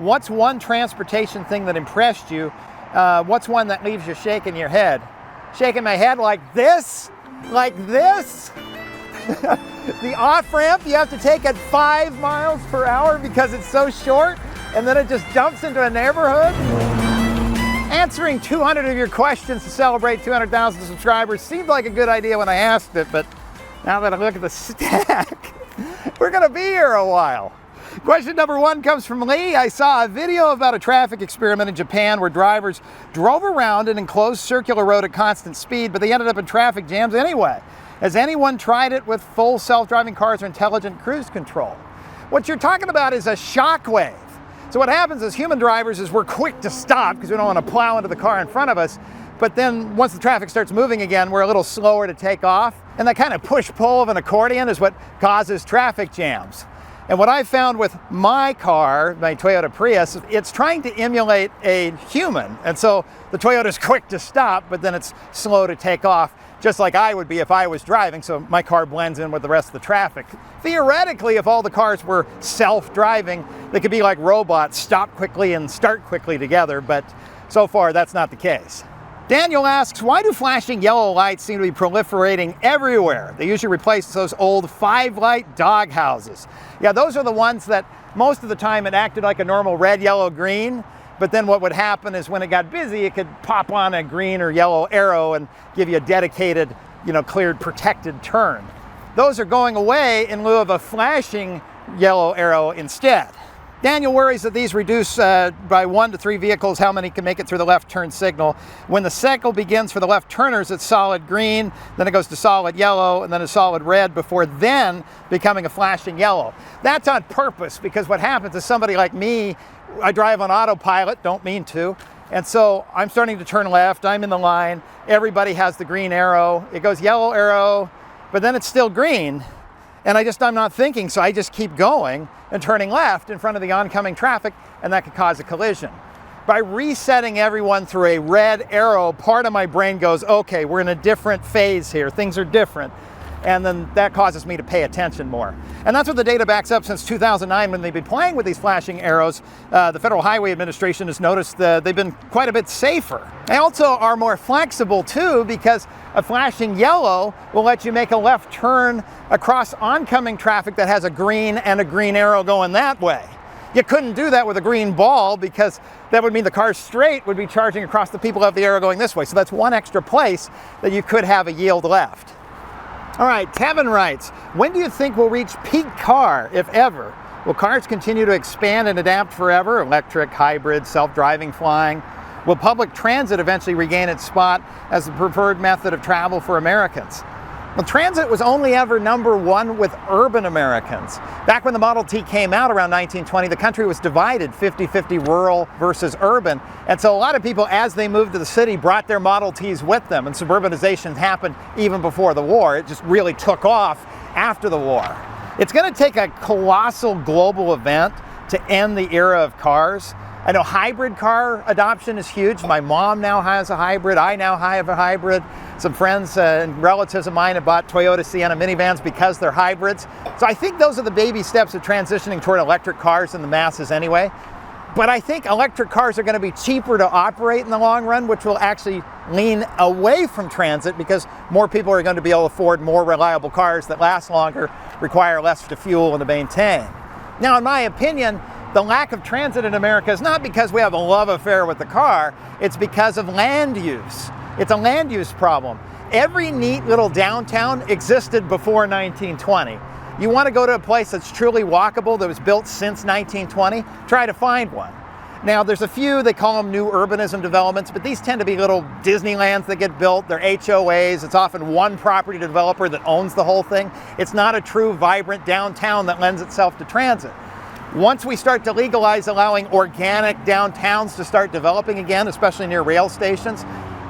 what's one transportation thing that impressed you? What's one that leaves you shaking your head? Shaking my head like this? Like this? The off-ramp you have to take at 5 miles per hour because it's so short, and then it just dumps into a neighborhood. Answering 200 of your questions to celebrate 200,000 subscribers seemed like a good idea when I asked it, but now that I look at the stack, we're gonna be here a while. Question number 1 comes from Lee. I saw a video about a traffic experiment in Japan where drivers drove around an enclosed circular road at constant speed, but they ended up in traffic jams anyway. Has anyone tried it with full self-driving cars or intelligent cruise control? What you're talking about is a shockwave. So what happens as human drivers is we're quick to stop because we don't want to plow into the car in front of us. But then once the traffic starts moving again, we're a little slower to take off. And that kind of push-pull of an accordion is what causes traffic jams. And what I found with my car, my Toyota Prius, it's trying to emulate a human. And so the Toyota's quick to stop, but then it's slow to take off, just like I would be if I was driving, so my car blends in with the rest of the traffic. Theoretically, if all the cars were self-driving, they could be like robots, stop quickly and start quickly together, but so far that's not the case. Daniel asks, why do flashing yellow lights seem to be proliferating everywhere? They usually replace those old 5-light dog houses. Yeah, those are the ones that most of the time it acted like a normal red, yellow, green. But then what would happen is when it got busy, it could pop on a green or yellow arrow and give you a dedicated, cleared, protected turn. Those are going away in lieu of a flashing yellow arrow instead. Daniel worries that these reduce by 1 to 3 vehicles how many can make it through the left turn signal. When the cycle begins for the left turners, it's solid green, then it goes to solid yellow, and then a solid red before then becoming a flashing yellow. That's on purpose because what happens is somebody like me, I drive on autopilot, don't mean to, and so I'm starting to turn left, I'm in the line, everybody has the green arrow, it goes yellow arrow, but then it's still green. And I'm not thinking, so I just keep going and turning left in front of the oncoming traffic, and that could cause a collision. By resetting everyone through a red arrow, part of my brain goes, okay, we're in a different phase here, things are different. And then that causes me to pay attention more. And that's what the data backs up since 2009 when they've been playing with these flashing arrows. The Federal Highway Administration has noticed that they've been quite a bit safer. They also are more flexible too because a flashing yellow will let you make a left turn across oncoming traffic that has a green and a green arrow going that way. You couldn't do that with a green ball because that would mean the car straight would be charging across the people who have the arrow going this way. So that's one extra place that you could have a yield left. All right, Tevin writes, when do you think we'll reach peak car, if ever? Will cars continue to expand and adapt forever? Electric, hybrid, self-driving, flying? Will public transit eventually regain its spot as the preferred method of travel for Americans? Well, transit was only ever #1 with urban Americans. Back when the Model T came out around 1920, the country was divided 50-50 rural versus urban. And so a lot of people, as they moved to the city, brought their Model Ts with them. And suburbanization happened even before the war. It just really took off after the war. It's going to take a colossal global event to end the era of cars. I know hybrid car adoption is huge. My mom now has a hybrid. I now have a hybrid. Some friends and relatives of mine have bought Toyota Sienna minivans because they're hybrids. So I think those are the baby steps of transitioning toward electric cars in the masses anyway. But I think electric cars are going to be cheaper to operate in the long run, which will actually lean away from transit because more people are going to be able to afford more reliable cars that last longer, require less to fuel and to maintain. Now, in my opinion, the lack of transit in America is not because we have a love affair with the car, it's because of land use. It's a land use problem. Every neat little downtown existed before 1920. You want to go to a place that's truly walkable, that was built since 1920, try to find one. Now, there's a few, they call them new urbanism developments, but these tend to be little Disneylands that get built. They're HOAs. It's often one property developer that owns the whole thing. It's not a true, vibrant downtown that lends itself to transit. Once we start to legalize allowing organic downtowns to start developing again, especially near rail stations,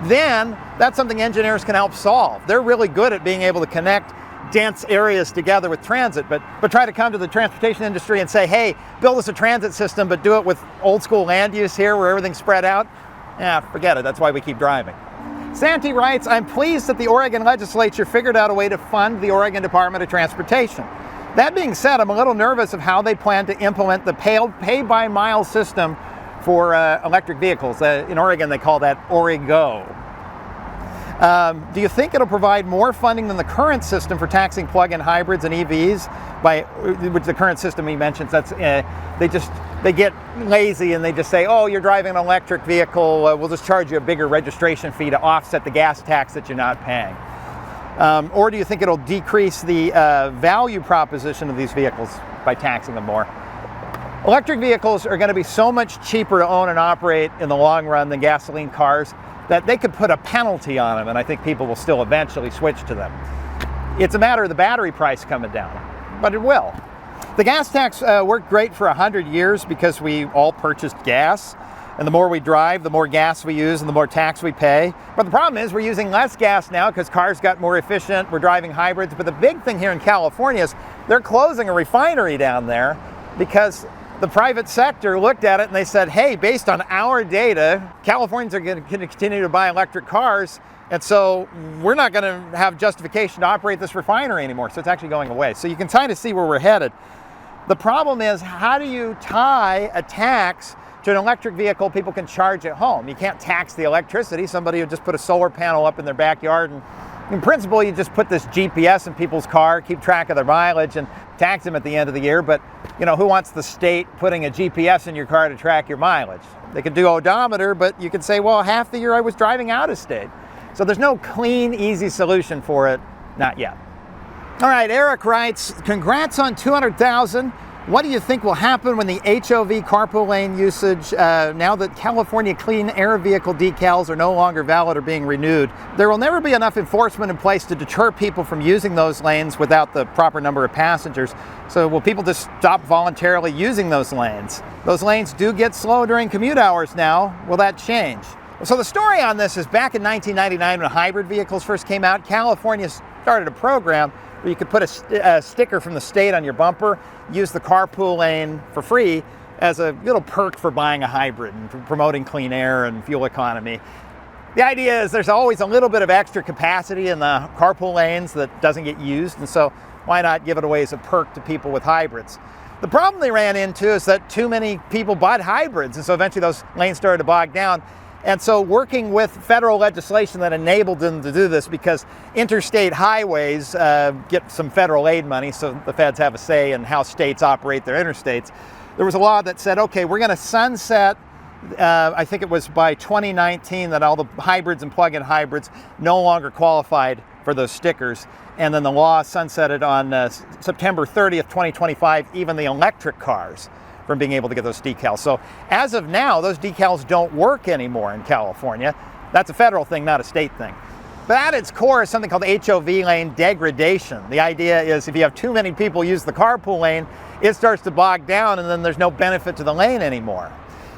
then that's something engineers can help solve. They're really good at being able to connect dense areas together with transit, but try to come to the transportation industry and say, hey, build us a transit system, but do it with old school land use here where everything's spread out. Yeah, forget it. That's why we keep driving. Santi writes, I'm pleased that the Oregon legislature figured out a way to fund the Oregon Department of Transportation. That being said, I'm a little nervous of how they plan to implement the pay-by-mile system for electric vehicles. In Oregon, they call that Origo. Do you think it'll provide more funding than the current system for taxing plug-in hybrids and EVs? Which the current system he mentions, that's they get lazy and they just say, oh, you're driving an electric vehicle, we'll just charge you a bigger registration fee to offset the gas tax that you're not paying. Or do you think it'll decrease the value proposition of these vehicles by taxing them more? Electric vehicles are going to be so much cheaper to own and operate in the long run than gasoline cars that they could put a penalty on them, and I think people will still eventually switch to them. It's a matter of the battery price coming down, but it will. The gas tax worked great for 100 years because we all purchased gas, and the more we drive, the more gas we use and the more tax we pay. But the problem is we're using less gas now because cars got more efficient, we're driving hybrids. But the big thing here in California is they're closing a refinery down there because the private sector looked at it and they said, hey, based on our data, Californians are going to continue to buy electric cars, and so we're not going to have justification to operate this refinery anymore. So it's actually going away. So you can kind of see where we're headed. The problem is, how do you tie a tax to an electric vehicle people can charge at home? You can't tax the electricity. Somebody would just put a solar panel up in their backyard, and in principle, you just put this GPS in people's car, keep track of their mileage, and tax them at the end of the year. But, you know, who wants the state putting a GPS in your car to track your mileage? They could do odometer, but you could say, well, half the year I was driving out of state. So there's no clean, easy solution for it, not yet. All right, Eric writes, congrats on 200,000. What do you think will happen when the HOV carpool lane usage, now that California clean air vehicle decals are no longer valid or being renewed? There will never be enough enforcement in place to deter people from using those lanes without the proper number of passengers. So will people just stop voluntarily using those lanes? Those lanes do get slow during commute hours now. Will that change? So the story on this is back in 1999 when hybrid vehicles first came out, California started a program where you could put a sticker from the state on your bumper, use the carpool lane for free as a little perk for buying a hybrid and for promoting clean air and fuel economy. The idea is there's always a little bit of extra capacity in the carpool lanes that doesn't get used, and so why not give it away as a perk to people with hybrids? The problem they ran into is that too many people bought hybrids, and so eventually those lanes started to bog down. And so working with federal legislation that enabled them to do this, because interstate highways get some federal aid money, so the feds have a say in how states operate their interstates. There was a law that said, okay, we're going to sunset, I think it was by 2019, that all the hybrids and plug-in hybrids no longer qualified for those stickers. And then the law sunsetted on September 30th, 2025, even the electric cars from being able to get those decals. So as of now, those decals don't work anymore in California. That's a federal thing, not a state thing. But at its core is something called HOV lane degradation. The idea is if you have too many people use the carpool lane, it starts to bog down and then there's no benefit to the lane anymore.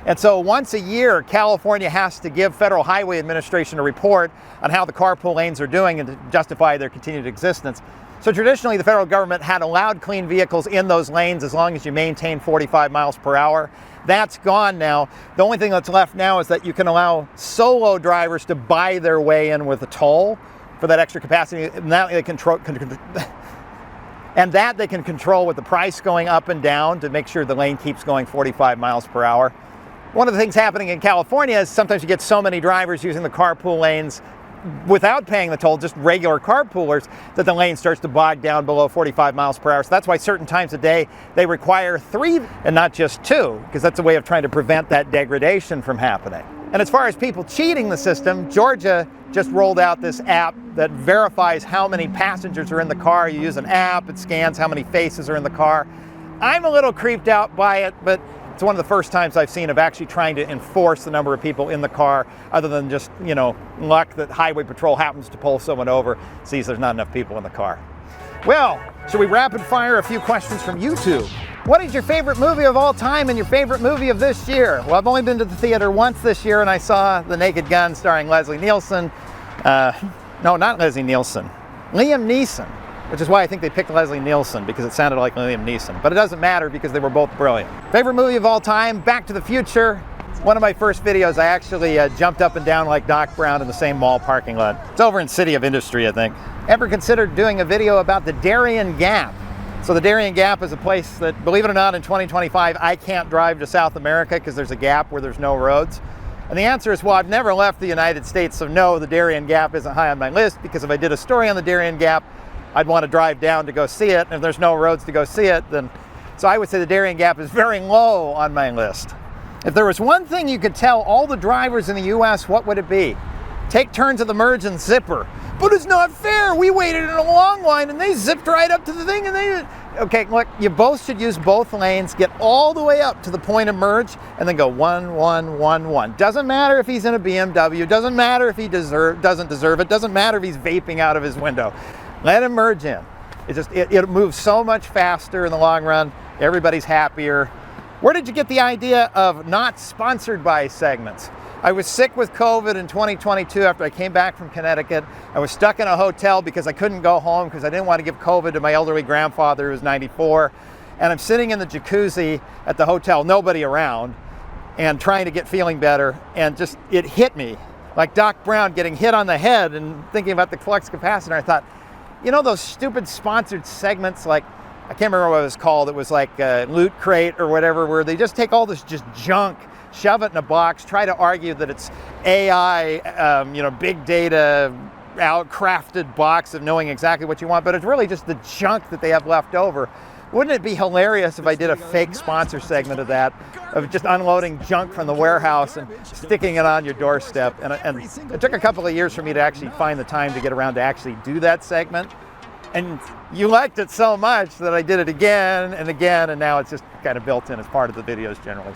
And so once a year, California has to give Federal Highway Administration a report on how the carpool lanes are doing and to justify their continued existence. So traditionally, the federal government had allowed clean vehicles in those lanes as long as you maintain 45 miles per hour. That's gone now. The only thing that's left now is that you can allow solo drivers to buy their way in with a toll for that extra capacity. And that they can control with the price going up and down to make sure the lane keeps going 45 miles per hour. One of the things happening in California is sometimes you get so many drivers using the carpool lanes without paying the toll, just regular carpoolers, that the lane starts to bog down below 45 miles per hour. So that's why certain times a day they require 3 and not just 2, because that's a way of trying to prevent that degradation from happening. And as far as people cheating the system, Georgia just rolled out this app that verifies how many passengers are in the car. You use an app, it scans how many faces are in the car. I'm a little creeped out by it, but it's one of the first times I've seen of actually trying to enforce the number of people in the car, other than just, you know, luck that Highway Patrol happens to pull someone over, sees there's not enough people in the car. Well, should we rapid fire a few questions from YouTube? What is your favorite movie of all time and your favorite movie of this year? Well, I've only been to the theater once this year, and I saw The Naked Gun starring Leslie Nielsen. No, not Leslie Nielsen. Liam Neeson, which is why I think they picked Leslie Nielsen, because it sounded like Liam Neeson. But it doesn't matter because they were both brilliant. Favorite movie of all time, Back to the Future. One of my first videos, I actually jumped up and down like Doc Brown in the same mall parking lot. It's over in City of Industry, I think. Ever considered doing a video about the Darien Gap? So the Darien Gap is a place that, believe it or not, in 2025, I can't drive to South America because there's a gap where there's no roads. And the answer is, well, I've never left the United States, so no, the Darien Gap isn't high on my list, because if I did a story on the Darien Gap, I'd want to drive down to go see it, and if there's no roads to go see it, then... So I would say the Darien Gap is very low on my list. If there was one thing you could tell all the drivers in the US, what would it be? Take turns at the merge and zipper. But it's not fair. We waited in a long line and they zipped right up to the thing and they... Okay, look, you both should use both lanes, get all the way up to the point of merge, and then go 1, 1, 1, 1. Doesn't matter if he's in a BMW, doesn't matter if he doesn't deserve it, doesn't matter if he's vaping out of his window. Let him merge in. It moves so much faster in the long run. Everybody's happier. Where did you get the idea of not sponsored by segments? I was sick with COVID in 2022 after I came back from Connecticut. I was stuck in a hotel because I couldn't go home because I didn't want to give COVID to my elderly grandfather who was 94. And I'm sitting in the jacuzzi at the hotel, nobody around, and trying to get feeling better. And just, it hit me like Doc Brown getting hit on the head and thinking about the flux capacitor. I thought, you know those stupid sponsored segments, like, I can't remember what it was called. It was like Loot Crate or whatever, where they just take all this just junk, shove it in a box, try to argue that it's AI, big data, out-crafted box of knowing exactly what you want, but it's really just the junk that they have left over. Wouldn't it be hilarious if I did a fake sponsor segment of that, of just unloading junk from the warehouse and sticking it on your doorstep? And it took a couple of years for me to actually find the time to get around to actually do that segment. And you liked it so much that I did it again and again, and now it's just kind of built in as part of the videos generally.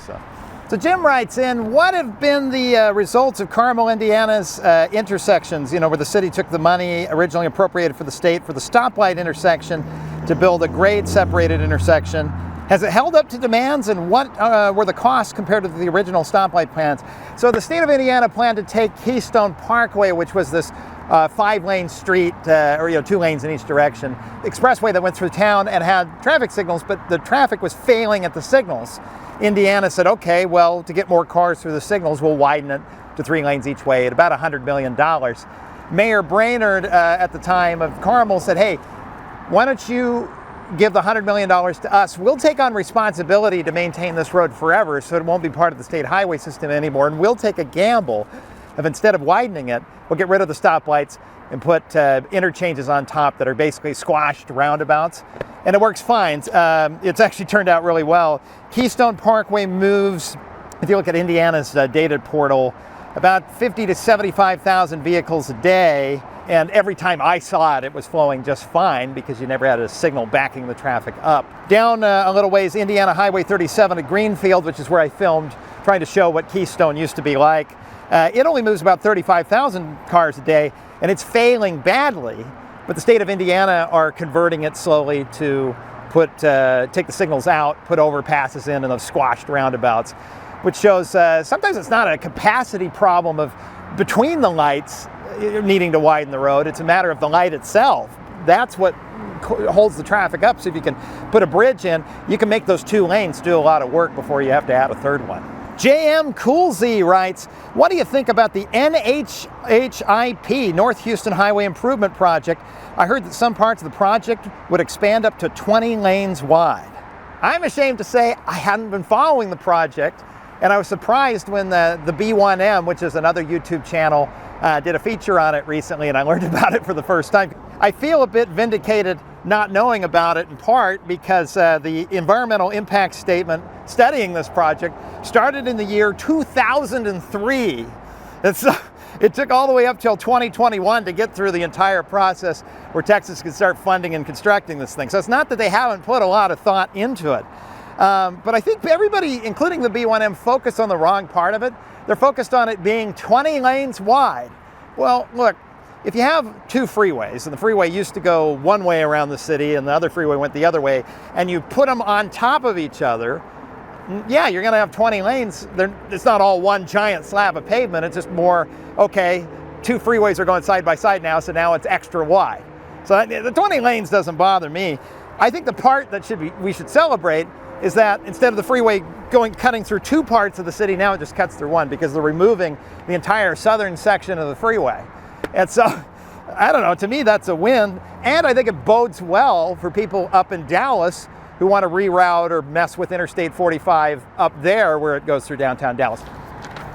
So Jim writes in, what have been the results of Carmel, Indiana's intersections, where the city took the money originally appropriated for the state for the stoplight intersection to build a grade-separated intersection? Has it held up to demands, and what were the costs compared to the original stoplight plans? So the state of Indiana planned to take Keystone Parkway, which was this 5-lane street, or 2 lanes in each direction, expressway that went through town and had traffic signals, but the traffic was failing at the signals. Indiana said, okay, well, to get more cars through the signals, we'll widen it to 3 lanes each way at about $100 million. Mayor Brainerd at the time of Carmel said, hey, why don't you give the $100 million to us? We'll take on responsibility to maintain this road forever, so it won't be part of the state highway system anymore, and we'll take a gamble of, instead of widening it, we'll get rid of the stoplights and put interchanges on top that are basically squashed roundabouts. And it works fine. It's actually turned out really well. Keystone Parkway moves, if you look at Indiana's data portal, about 50 to 75,000 vehicles a day. And every time I saw it, it was flowing just fine because you never had a signal backing the traffic up. Down a little ways, Indiana Highway 37 at Greenfield, which is where I filmed, trying to show what Keystone used to be like. It only moves about 35,000 cars a day, and it's failing badly, but the state of Indiana are converting it slowly to take the signals out, put overpasses in those squashed roundabouts, which shows sometimes it's not a capacity problem of between the lights needing to widen the road. It's a matter of the light itself. That's what holds the traffic up. So if you can put a bridge in, you can make those 2 lanes do a lot of work before you have to add a 3rd one. JM Coolsy writes, what do you think about the NHIP, North Houston Highway Improvement Project? I heard that some parts of the project would expand up to 20 lanes wide. I'm ashamed to say I hadn't been following the project, and I was surprised when the B1M, which is another YouTube channel, did a feature on it recently, and I learned about it for the first time. I feel a bit vindicated not knowing about it, in part because the environmental impact statement studying this project started in the year 2003. It took all the way up till 2021 to get through the entire process where Texas could start funding and constructing this thing. So it's not that they haven't put a lot of thought into it. But I think everybody, including the B1M, focused on the wrong part of it. They're focused on it being 20 lanes wide. Well, look, if you have 2 freeways, and the freeway used to go one way around the city and the other freeway went the other way, and you put them on top of each other, yeah, you're gonna have 20 lanes. It's not all one giant slab of pavement. It's just more, okay, 2 freeways are going side by side now, so now it's extra wide. So the 20 lanes doesn't bother me. I think the part that we should celebrate is that instead of the freeway cutting through 2 parts of the city, now it just cuts through 1 because they're removing the entire southern section of the freeway. And so I don't know, to me that's a win. And I think it bodes well for people up in Dallas who want to reroute or mess with Interstate 45 up there where it goes through downtown Dallas.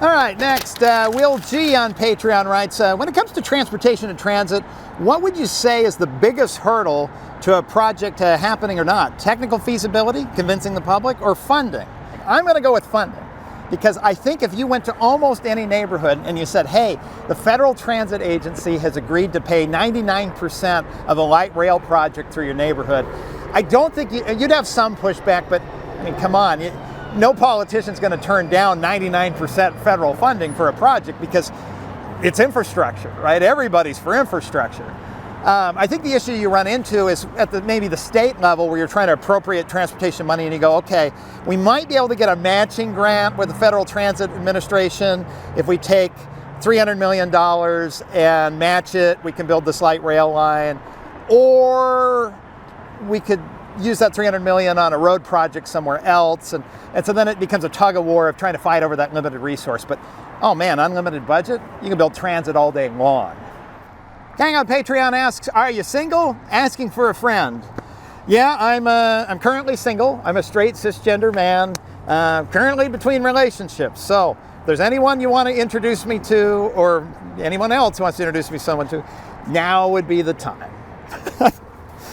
All right, next, Will G on Patreon writes, when it comes to transportation and transit, what would you say is the biggest hurdle to a project happening or not? Technical feasibility, convincing the public, or funding? I'm going to go with funding, because I think if you went to almost any neighborhood and you said, hey, the Federal Transit Agency has agreed to pay 99% of a light rail project through your neighborhood, I don't think you'd have some pushback, but I mean, come on. No politician's going to turn down 99% federal funding for a project because it's infrastructure, right? Everybody's for infrastructure. I think the issue you run into is at maybe the state level where you're trying to appropriate transportation money and you go, okay, we might be able to get a matching grant with the Federal Transit Administration. If we take $300 million and match it, we can build this light rail line. Or we could use that $300 million on a road project somewhere else. And so then it becomes a tug of war of trying to fight over that limited resource. But, oh man, unlimited budget? You can build transit all day long. Gang on Patreon asks, are you single? Asking for a friend. Yeah, I'm currently single. I'm a straight cisgender man, currently between relationships. So if there's anyone you want to introduce me to, or anyone else who wants to introduce me to someone to, now would be the time.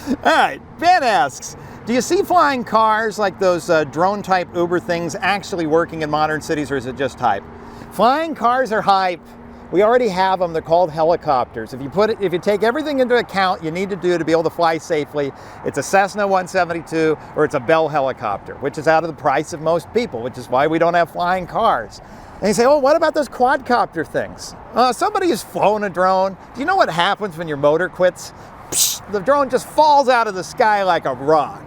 All right, Ben asks, do you see flying cars like those drone-type Uber things actually working in modern cities, or is it just hype? Flying cars are hype. We already have them. They're called helicopters. If you take everything into account you need to do to be able to fly safely, it's a Cessna 172 or it's a Bell helicopter, which is out of the price of most people, which is why we don't have flying cars. And you say, oh, what about those quadcopter things? Somebody has flown a drone. Do you know what happens when your motor quits? Psh, the drone just falls out of the sky like a rock.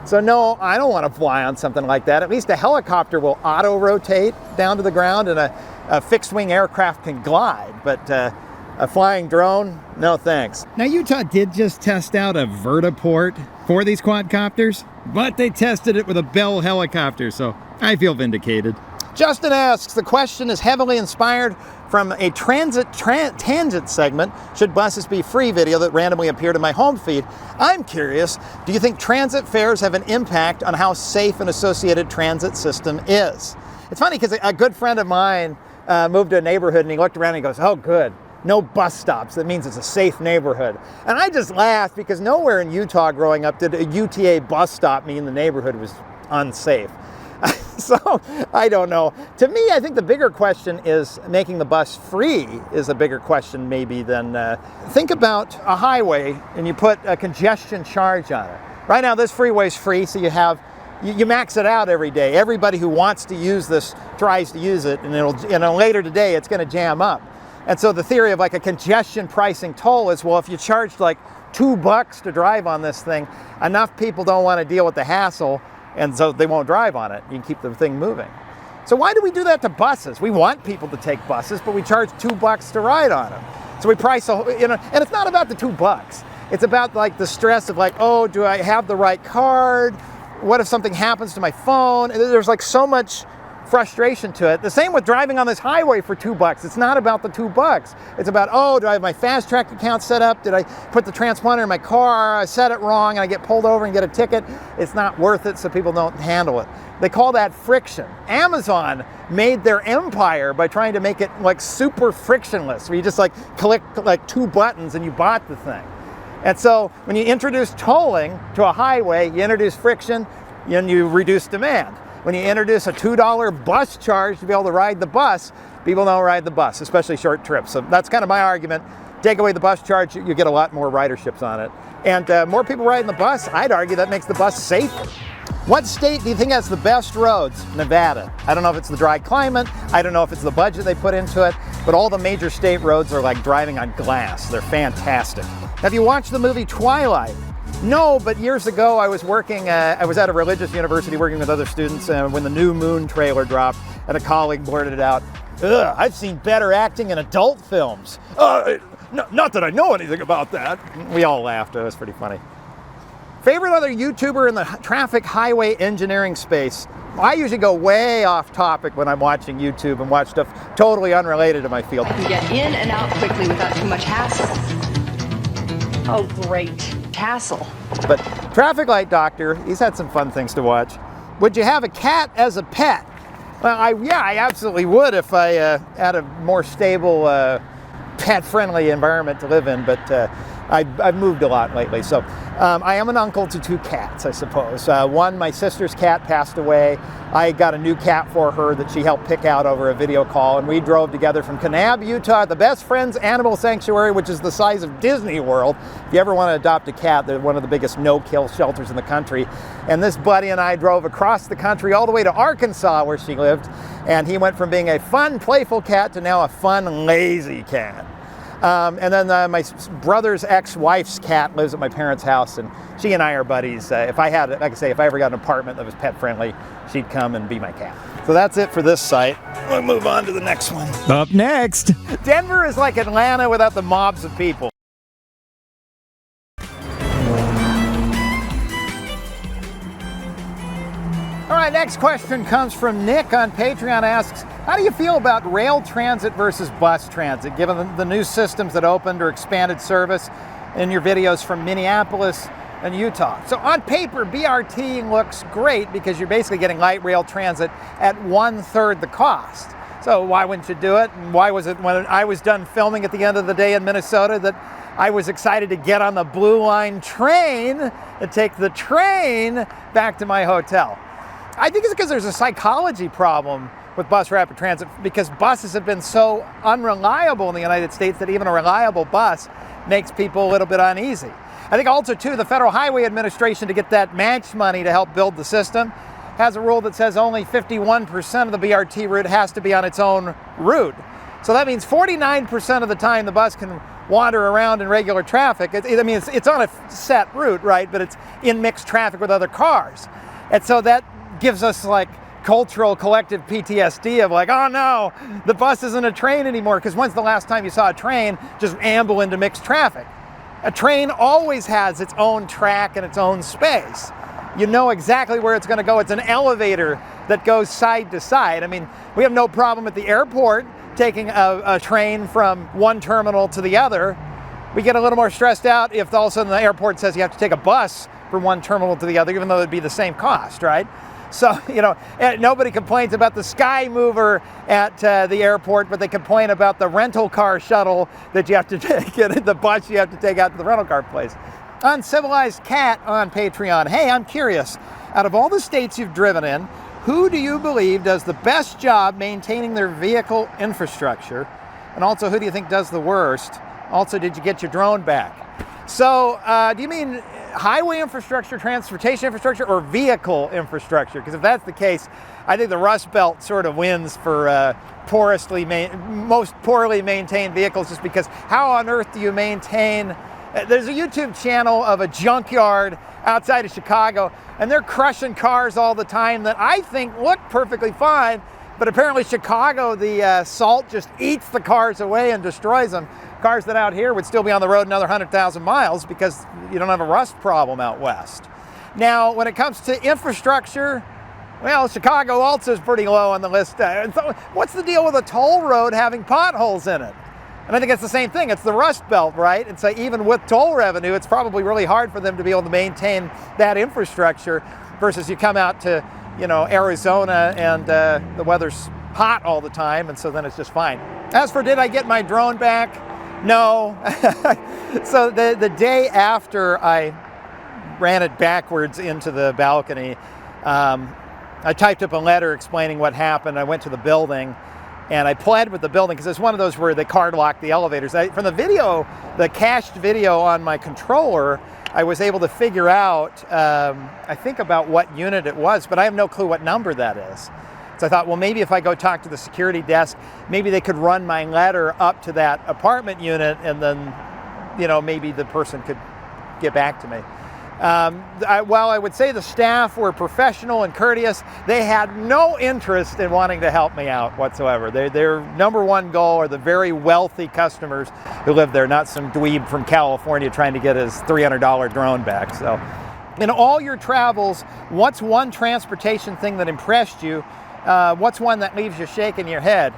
So no, I don't want to fly on something like that. At least a helicopter will auto-rotate down to the ground and a fixed-wing aircraft can glide. But a flying drone, no thanks. Now Utah did just test out a vertiport for these quadcopters, but they tested it with a Bell helicopter, so I feel vindicated. Justin asks, the question is heavily inspired from a tangent segment, should buses be free video that randomly appeared in my home feed. I'm curious, do you think transit fares have an impact on how safe an associated transit system is? It's funny because a good friend of mine moved to a neighborhood and he looked around and he goes, oh good, no bus stops. That means it's a safe neighborhood. And I just laughed because nowhere in Utah growing up did a UTA bus stop mean the neighborhood was unsafe. So, I don't know. To me, I think the bigger question is making the bus free is a bigger question maybe than, think about a highway and you put a congestion charge on it. Right now this freeway's free, so you max it out every day. Everybody who wants to use this tries to use it, and later today it's going to jam up. And so the theory of like a congestion pricing toll is, well, if you charged like $2 to drive on this thing, enough people don't want to deal with the hassle, and so they won't drive on it. You can keep the thing moving. So why do we do that to buses? We want people to take buses, but we charge $2 to ride on them. So we price, and it's not about the $2. It's about like the stress of like, oh, do I have the right card? What if something happens to my phone? There's like so much frustration to it. The same with driving on this highway for $2. It's not about the $2. It's about, oh, do I have my fast track account set up? Did I put the transponder in my car? I set it wrong and I get pulled over and get a ticket. It's not worth it, so people don't handle it. They call that friction. Amazon made their empire by trying to make it like super frictionless, where you just like click like 2 buttons and you bought the thing. And so when you introduce tolling to a highway, you introduce friction and you reduce demand. When you introduce a $2 bus charge to be able to ride the bus, people don't ride the bus, especially short trips. So that's kind of my argument. Take away the bus charge, you get a lot more riderships on it. And more people riding the bus, I'd argue that makes the bus safer. What state do you think has the best roads? Nevada. I don't know if it's the dry climate. I don't know if it's the budget they put into it, but all the major state roads are like driving on glass. They're fantastic. Have you watched the movie Twilight? No, but years ago I was at a religious university working with other students when the New Moon trailer dropped, and a colleague blurted it out, "Ugh, I've seen better acting in adult films." Not that I know anything about that. We all laughed. It was pretty funny. Favorite other YouTuber in the traffic highway engineering space? I usually go way off topic when I'm watching YouTube and watch stuff totally unrelated to my field. I can get in and out quickly without too much hassle. Oh, great. Castle. But Traffic Light Doctor, he's had some fun things to watch. Would you have a cat as a pet? Well, I absolutely would if I had a more stable, pet-friendly environment to live in, but I've moved a lot lately. So I am an uncle to 2 cats, I suppose. One, my sister's cat passed away. I got a new cat for her that she helped pick out over a video call, and we drove together from Kanab, Utah, the Best Friends Animal Sanctuary, which is the size of Disney World. If you ever want to adopt a cat, they're one of the biggest no-kill shelters in the country. And this buddy and I drove across the country all the way to Arkansas, where she lived, and he went from being a fun, playful cat to now a fun, lazy cat. And then my brother's ex-wife's cat lives at my parents' house, and she and I are buddies. If I had, like I say, if I ever got an apartment that was pet-friendly, she'd come and be my cat. So that's it for this site. We'll move on to the next one. Up next. Denver is like Atlanta without the mobs of people. All right, next question comes from Nick on Patreon. Asks, how do you feel about rail transit versus bus transit, given the new systems that opened or expanded service in your videos from Minneapolis and Utah? So on paper, BRT looks great because you're basically getting light rail transit at 1/3 the cost. So why wouldn't you do it? And why was it when I was done filming at the end of the day in Minnesota that I was excited to get on the Blue Line train and take the train back to my hotel? I think it's because there's a psychology problem with bus rapid transit, because buses have been so unreliable in the United States that even a reliable bus makes people a little bit uneasy. I think also too, the Federal Highway Administration, to get that match money to help build the system, has a rule that says only 51% of the BRT route has to be on its own route. So that means 49% of the time the bus can wander around in regular traffic. It's on a set route, right? But it's in mixed traffic with other cars. And so that gives us like cultural collective PTSD of like, oh no, the bus isn't a train anymore, because when's the last time you saw a train just amble into mixed traffic? A train always has its own track and its own space. You know exactly where it's going to go. It's an elevator that goes side to side. I mean, we have no problem at the airport taking a train from one terminal to the other. We get a little more stressed out if all of a sudden the airport says you have to take a bus from one terminal to the other, even though it'd be the same cost, right? So, you know, nobody complains about the Sky Mover at the airport, but they complain about the rental car shuttle that you have to take, and the bus you have to take out to the rental car place. Uncivilized Cat on Patreon. Hey, I'm curious, out of all the states you've driven in, who do you believe does the best job maintaining their vehicle infrastructure? And also, who do you think does the worst? Also, did you get your drone back? So, do you mean highway infrastructure, transportation infrastructure, or vehicle infrastructure? Because if that's the case, I think the Rust Belt sort of wins for most poorly maintained vehicles, just because how on earth do you maintain... There's a YouTube channel of a junkyard outside of Chicago, and they're crushing cars all the time that I think look perfectly fine, but apparently Chicago, the salt just eats the cars away and destroys them. Cars that out here would still be on the road another 100,000 miles because you don't have a rust problem out west. Now, when it comes to infrastructure, well, Chicago also is pretty low on the list. So what's the deal with a toll road having potholes in it? And I think it's the same thing. It's the Rust Belt, right? And so even with toll revenue, it's probably really hard for them to be able to maintain that infrastructure versus you come out to, you know, Arizona and the weather's hot all the time, and so then it's just fine. As for did I get my drone back? No. So the day after I ran it backwards into the balcony, I typed up a letter explaining what happened. I went to the building and I pled with the building, because it's one of those where they card lock the elevators. From the video, the cached video on my controller, I was able to figure out, I think about what unit it was, but I have no clue what number that is. So I thought, well, maybe if I go talk to the security desk, maybe they could run my letter up to that apartment unit, and then, you know, maybe the person could get back to me. While I would say the staff were professional and courteous, they had no interest in wanting to help me out whatsoever. Their number one goal are the very wealthy customers who live there, not some dweeb from California trying to get his $300 drone back. So, in all your travels, what's one transportation thing that impressed you? What's one that leaves you shaking your head?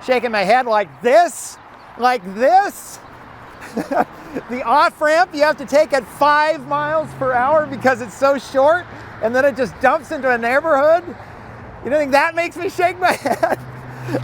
Shaking my head like this? Like this? The off-ramp you have to take at 5 miles per hour because it's so short, and then it just dumps into a neighborhood. You don't think that makes me shake my head?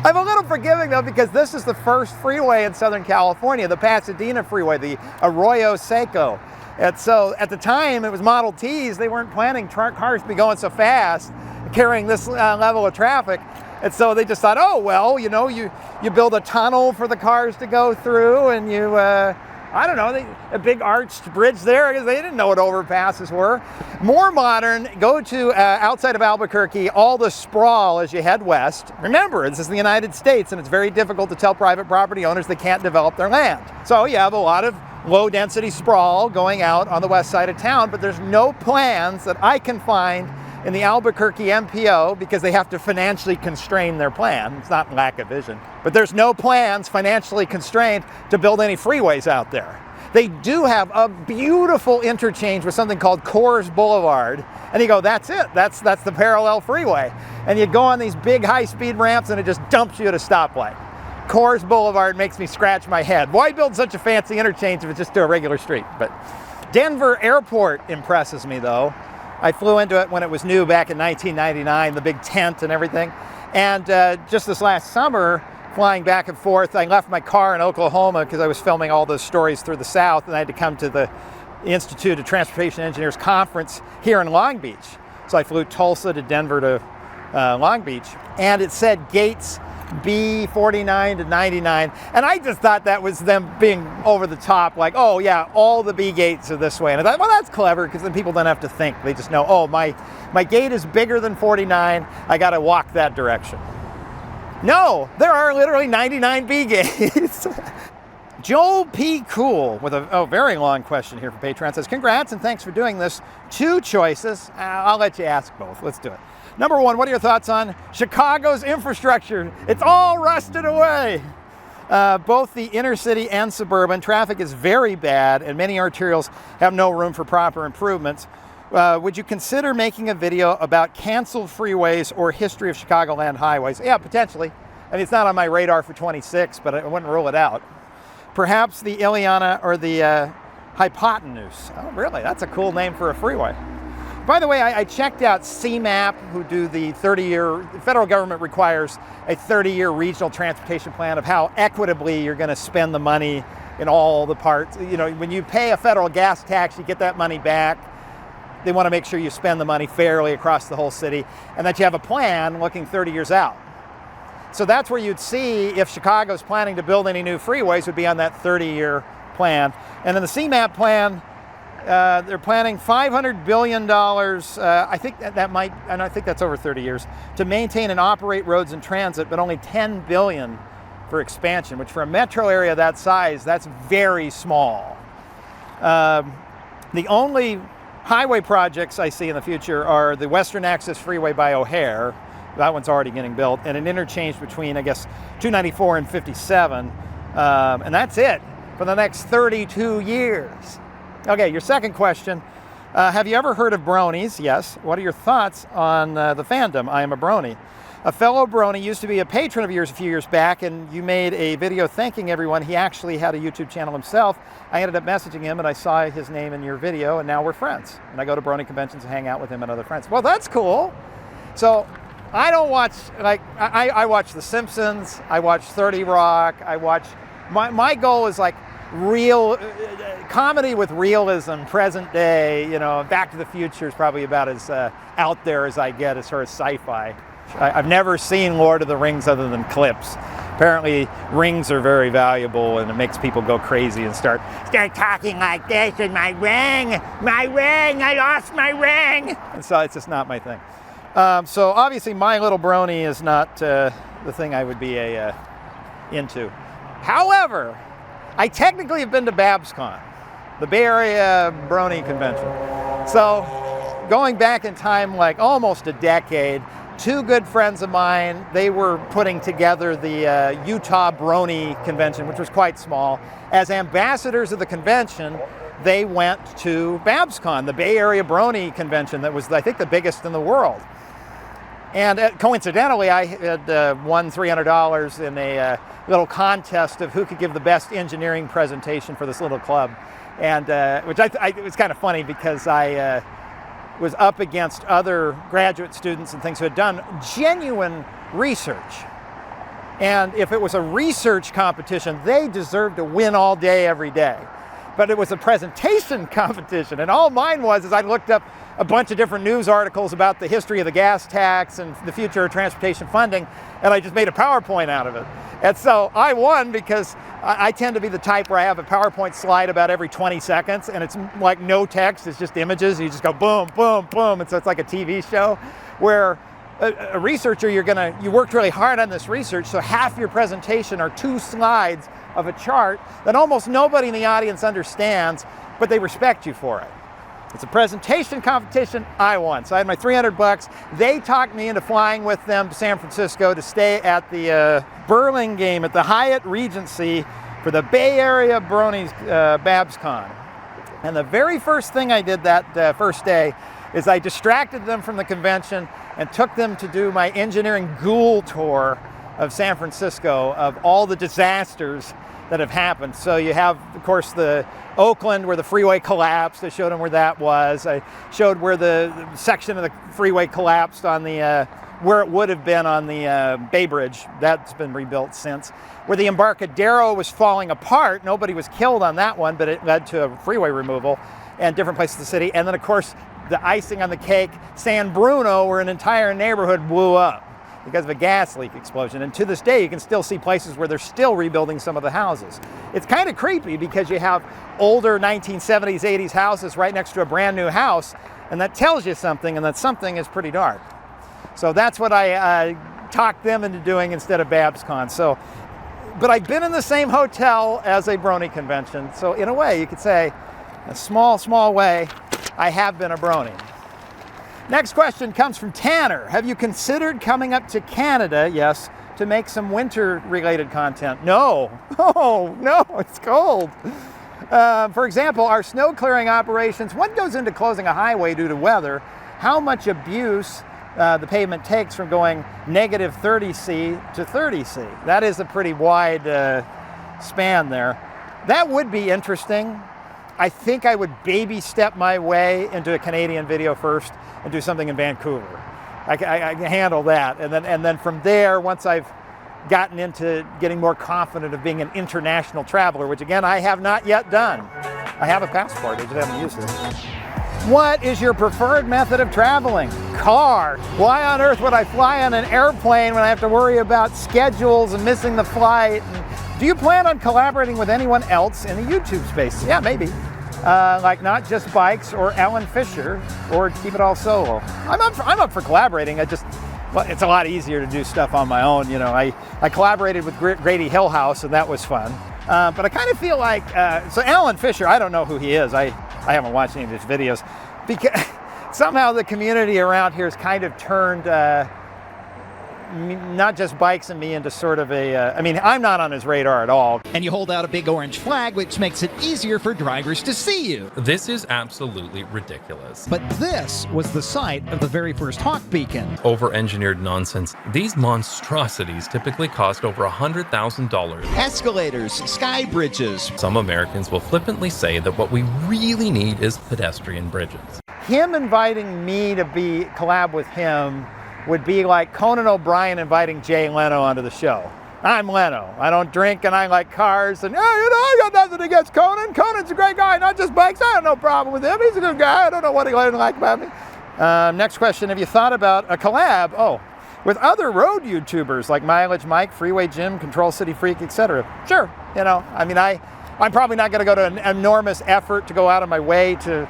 I'm a little forgiving though, because this is the first freeway in Southern California, the Pasadena freeway, the Arroyo Seco. And so at the time it was Model Ts, they weren't planning cars to be going so fast, carrying this level of traffic. And so they just thought, oh, well, you know, you build a tunnel for the cars to go through, and you, I don't know, a big arched bridge there, because they didn't know what overpasses were. More modern, go to outside of Albuquerque, all the sprawl as you head west. Remember, this is the United States, and it's very difficult to tell private property owners they can't develop their land. So you have a lot of low density sprawl going out on the west side of town, but there's no plans that I can find in the Albuquerque MPO, because they have to financially constrain their plan. It's not lack of vision, but there's no plans financially constrained to build any freeways out there. They do have a beautiful interchange with something called Coors Boulevard, and you go, that's it, that's the parallel freeway. And you go on these big high-speed ramps and it just dumps you at a stoplight. Coors Boulevard makes me scratch my head. Why build such a fancy interchange if it's just to a regular street? But Denver Airport impresses me though. I flew into it when it was new back in 1999, the big tent and everything. And just this last summer, flying back and forth, I left my car in Oklahoma because I was filming all those stories through the South, and I had to come to the Institute of Transportation Engineers conference here in Long Beach. So I flew Tulsa to Denver to Long Beach, and it said gates B49 to 99, and I just thought that was them being over the top, like, oh yeah, all the B gates are this way. And I thought, well, that's clever, because then people don't have to think. They just know, oh, my gate is bigger than 49, I got to walk that direction. No, there are literally 99 B gates. Joel P. Cool with a very long question here for Patreon says, congrats and thanks for doing this. 2 choices. I'll let you ask both. Let's do it. Number 1, what are your thoughts on Chicago's infrastructure? It's all rusted away. Both the inner city and suburban traffic is very bad, and many arterials have no room for proper improvements. Would you consider making a video about canceled freeways or history of Chicagoland highways? Yeah, potentially. I mean, it's not on my radar for 26, but I wouldn't rule it out. Perhaps the Ileana or the Hypotenuse. Oh, really? That's a cool name for a freeway. By the way, I checked out CMAP, who do the 30-year, the federal government requires a 30-year regional transportation plan of how equitably you're going to spend the money in all the parts. You know, when you pay a federal gas tax, you get that money back. They want to make sure you spend the money fairly across the whole city, and that you have a plan looking 30 years out. So that's where you'd see if Chicago's planning to build any new freeways would be on that 30-year plan. And in the CMAP plan, they're planning $500 billion, I think that might, and I think that's over 30 years, to maintain and operate roads and transit, but only $10 billion for expansion, which for a metro area that size, that's very small. The only highway projects I see in the future are the Western Access Freeway by O'Hare. That one's already getting built, and an interchange between, I guess, 294 and 57, and that's it for the next 32 years. Okay, your second question, have you ever heard of Bronies? Yes. What are your thoughts on the fandom? I am a Brony. A fellow Brony used to be a patron of yours a few years back, and you made a video thanking everyone. He actually had a YouTube channel himself. I ended up messaging him, and I saw his name in your video, and now we're friends. And I go to Brony conventions and hang out with him and other friends. Well, that's cool. So I don't watch, like, I watch The Simpsons, I watch 30 Rock, I watch, my goal is like real, comedy with realism, present day, you know. Back to the Future is probably about as out there as I get as far as sci-fi. I've never seen Lord of the Rings other than clips. Apparently rings are very valuable, and it makes people go crazy and start talking like this, and my ring, I lost my ring. And so it's just not my thing. So obviously My Little Brony is not the thing I would be into. However, I technically have been to BabsCon, the Bay Area Brony Convention. So going back in time like almost a decade, 2 good friends of mine, they were putting together the Utah Brony Convention, which was quite small. As ambassadors of the convention, they went to BabsCon, the Bay Area Brony Convention that was, I think, the biggest in the world. And coincidentally, I had won $300 in a little contest of who could give the best engineering presentation for this little club. And which it was kind of funny because I was up against other graduate students and things who had done genuine research. And if it was a research competition, they deserved to win all day, every day. But it was a presentation competition, and all mine was is I looked up a bunch of different news articles about the history of the gas tax and the future of transportation funding, and I just made a PowerPoint out of it. And so I won because I tend to be the type where I have a PowerPoint slide about every 20 seconds, and it's like no text, it's just images. You just go boom, boom, boom, and so it's like a TV show where a researcher, you worked really hard on this research, so half your presentation are 2 slides of a chart that almost nobody in the audience understands, but they respect you for it. It's a presentation competition, I won. So I had my $300. They talked me into flying with them to San Francisco to stay at the Burlingame at the Hyatt Regency for the Bay Area Bronies BabsCon. And the very first thing I did that first day is I distracted them from the convention and took them to do my engineering ghoul tour of San Francisco, of all the disasters that have happened. So you have, of course, the Oakland where the freeway collapsed. I showed them where that was. I showed where the section of the freeway collapsed on the, where it would have been on the Bay Bridge. That's been rebuilt since. Where the Embarcadero was falling apart. Nobody was killed on that one, but it led to a freeway removal and different places of the city. And then, of course, the icing on the cake, San Bruno, where an entire neighborhood blew up because of a gas leak explosion. And to this day, you can still see places where they're still rebuilding some of the houses. It's kind of creepy because you have older 1970s, 80s houses right next to a brand new house, and that tells you something, and that something is pretty dark. So that's what I talked them into doing instead of BabsCon. So, but I've been in the same hotel as a Brony convention. So in a way, you could say, a small, small way, I have been a Brony. Next question comes from Tanner. Have you considered coming up to Canada, yes, to make some winter-related content? No. Oh, no, it's cold. For example, our snow clearing operations, what goes into closing a highway due to weather? How much abuse the pavement takes from going negative 30C to 30C? That is a pretty wide span there. That would be interesting. I think I would baby step my way into a Canadian video first and do something in Vancouver. I can handle that. And then from there, once I've gotten into getting more confident of being an international traveler, which again, I have not yet done. I have a passport, I just haven't used it. What is your preferred method of traveling? Car. Why on earth would I fly on an airplane when I have to worry about schedules and missing the flight? And do you plan on collaborating with anyone else in the YouTube space? Yeah, maybe. Like Not Just Bikes or Alan Fisher, or Keep It All Solo. I'm up for collaborating. Well, it's a lot easier to do stuff on my own. You know, I collaborated with Grady Hillhouse, and that was fun. But I kind of feel like, so Alan Fisher, I don't know who he is. I haven't watched any of his videos, because somehow the community around here has kind of turned Not Just Bikes and me into sort of a, I mean, I'm not on his radar at all. And you hold out a big orange flag, which makes it easier for drivers to see you. This is absolutely ridiculous. But this was the site of the very first Hawk Beacon. Over-engineered nonsense. These monstrosities typically cost over $100,000. Escalators, sky bridges. Some Americans will flippantly say that what we really need is pedestrian bridges. Him inviting me to collab with him would be like Conan O'Brien inviting Jay Leno onto the show. I'm Leno. I don't drink and I like cars. And, I got nothing against Conan. Conan's a great guy, Not Just Bikes. I have no problem with him. He's a good guy. I don't know what he doesn't like about me. Next question. Have you thought about a collab? With other road YouTubers like Mileage Mike, Freeway Jim, Control City Freak, etc. Sure. I mean, I'm probably not going to go to an enormous effort to go out of my way to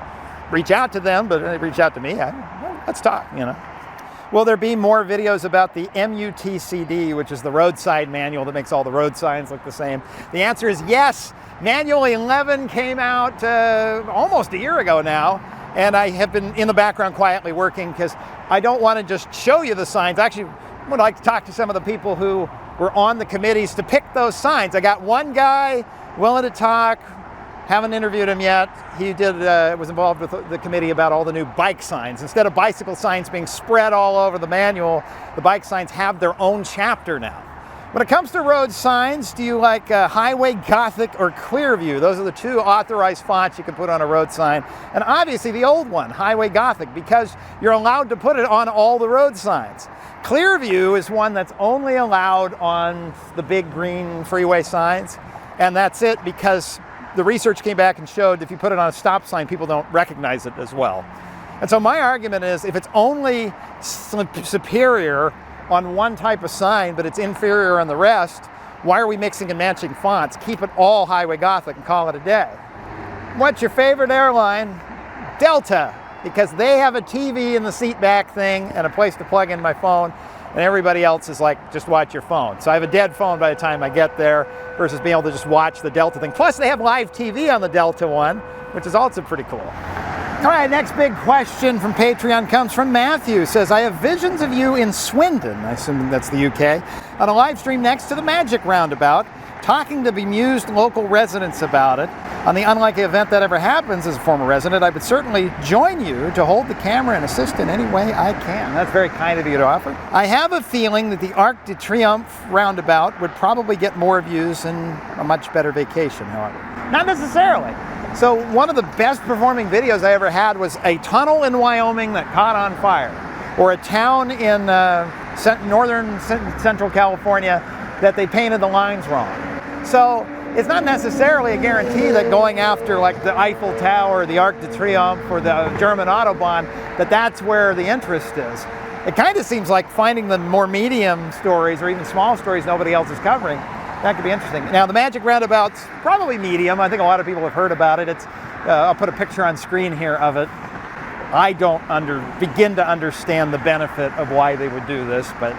reach out to them, but they reach out to me. Let's talk, Will there be more videos about the MUTCD, which is the roadside manual that makes all the road signs look the same? The answer is yes. Manual 11 came out almost a year ago now, and I have been in the background quietly working because I don't want to just show you the signs. I actually would like to talk to some of the people who were on the committees to pick those signs. I got one guy willing to talk, Haven't interviewed him yet. He was involved with the committee about all the new bike signs. Instead of bicycle signs being spread all over the manual, the bike signs have their own chapter now. When it comes to road signs, do you like Highway Gothic or Clearview? Those are the two authorized fonts you can put on a road sign. And obviously the old one, Highway Gothic, because you're allowed to put it on all the road signs. Clearview is one that's only allowed on the big green freeway signs. And that's it, because the research came back and showed if you put it on a stop sign, people don't recognize it as well. And so my argument is, if it's only superior on one type of sign, but it's inferior on the rest, why are we mixing and matching fonts? Keep it all Highway Gothic and call it a day. What's your favorite airline? Delta, because they have a TV in the seat back thing and a place to plug in my phone, and everybody else is like, just watch your phone. So I have a dead phone by the time I get there versus being able to just watch the Delta thing. Plus they have live TV on the Delta one, which is also pretty cool. All right, next big question from Patreon comes from Matthew. Says, I have visions of you in Swindon, I assume that's the UK, on a live stream next to the Magic Roundabout, talking to bemused local residents about it. On the unlikely event that ever happens, as a former resident, I would certainly join you to hold the camera and assist in any way I can. That's very kind of you to offer. I have a feeling that the Arc de Triomphe roundabout would probably get more views and a much better vacation, however. Not necessarily. So one of the best performing videos I ever had was a tunnel in Wyoming that caught on fire, or a town in northern central California that they painted the lines wrong. So it's not necessarily a guarantee that going after like the Eiffel Tower, the Arc de Triomphe, or the German Autobahn, that's where the interest is. It kind of seems like finding the more medium stories or even small stories nobody else is covering. That could be interesting. Now, the Magic Roundabout's probably medium. I think a lot of people have heard about it. I'll put a picture on screen here of it. I don't begin to understand the benefit of why they would do this, but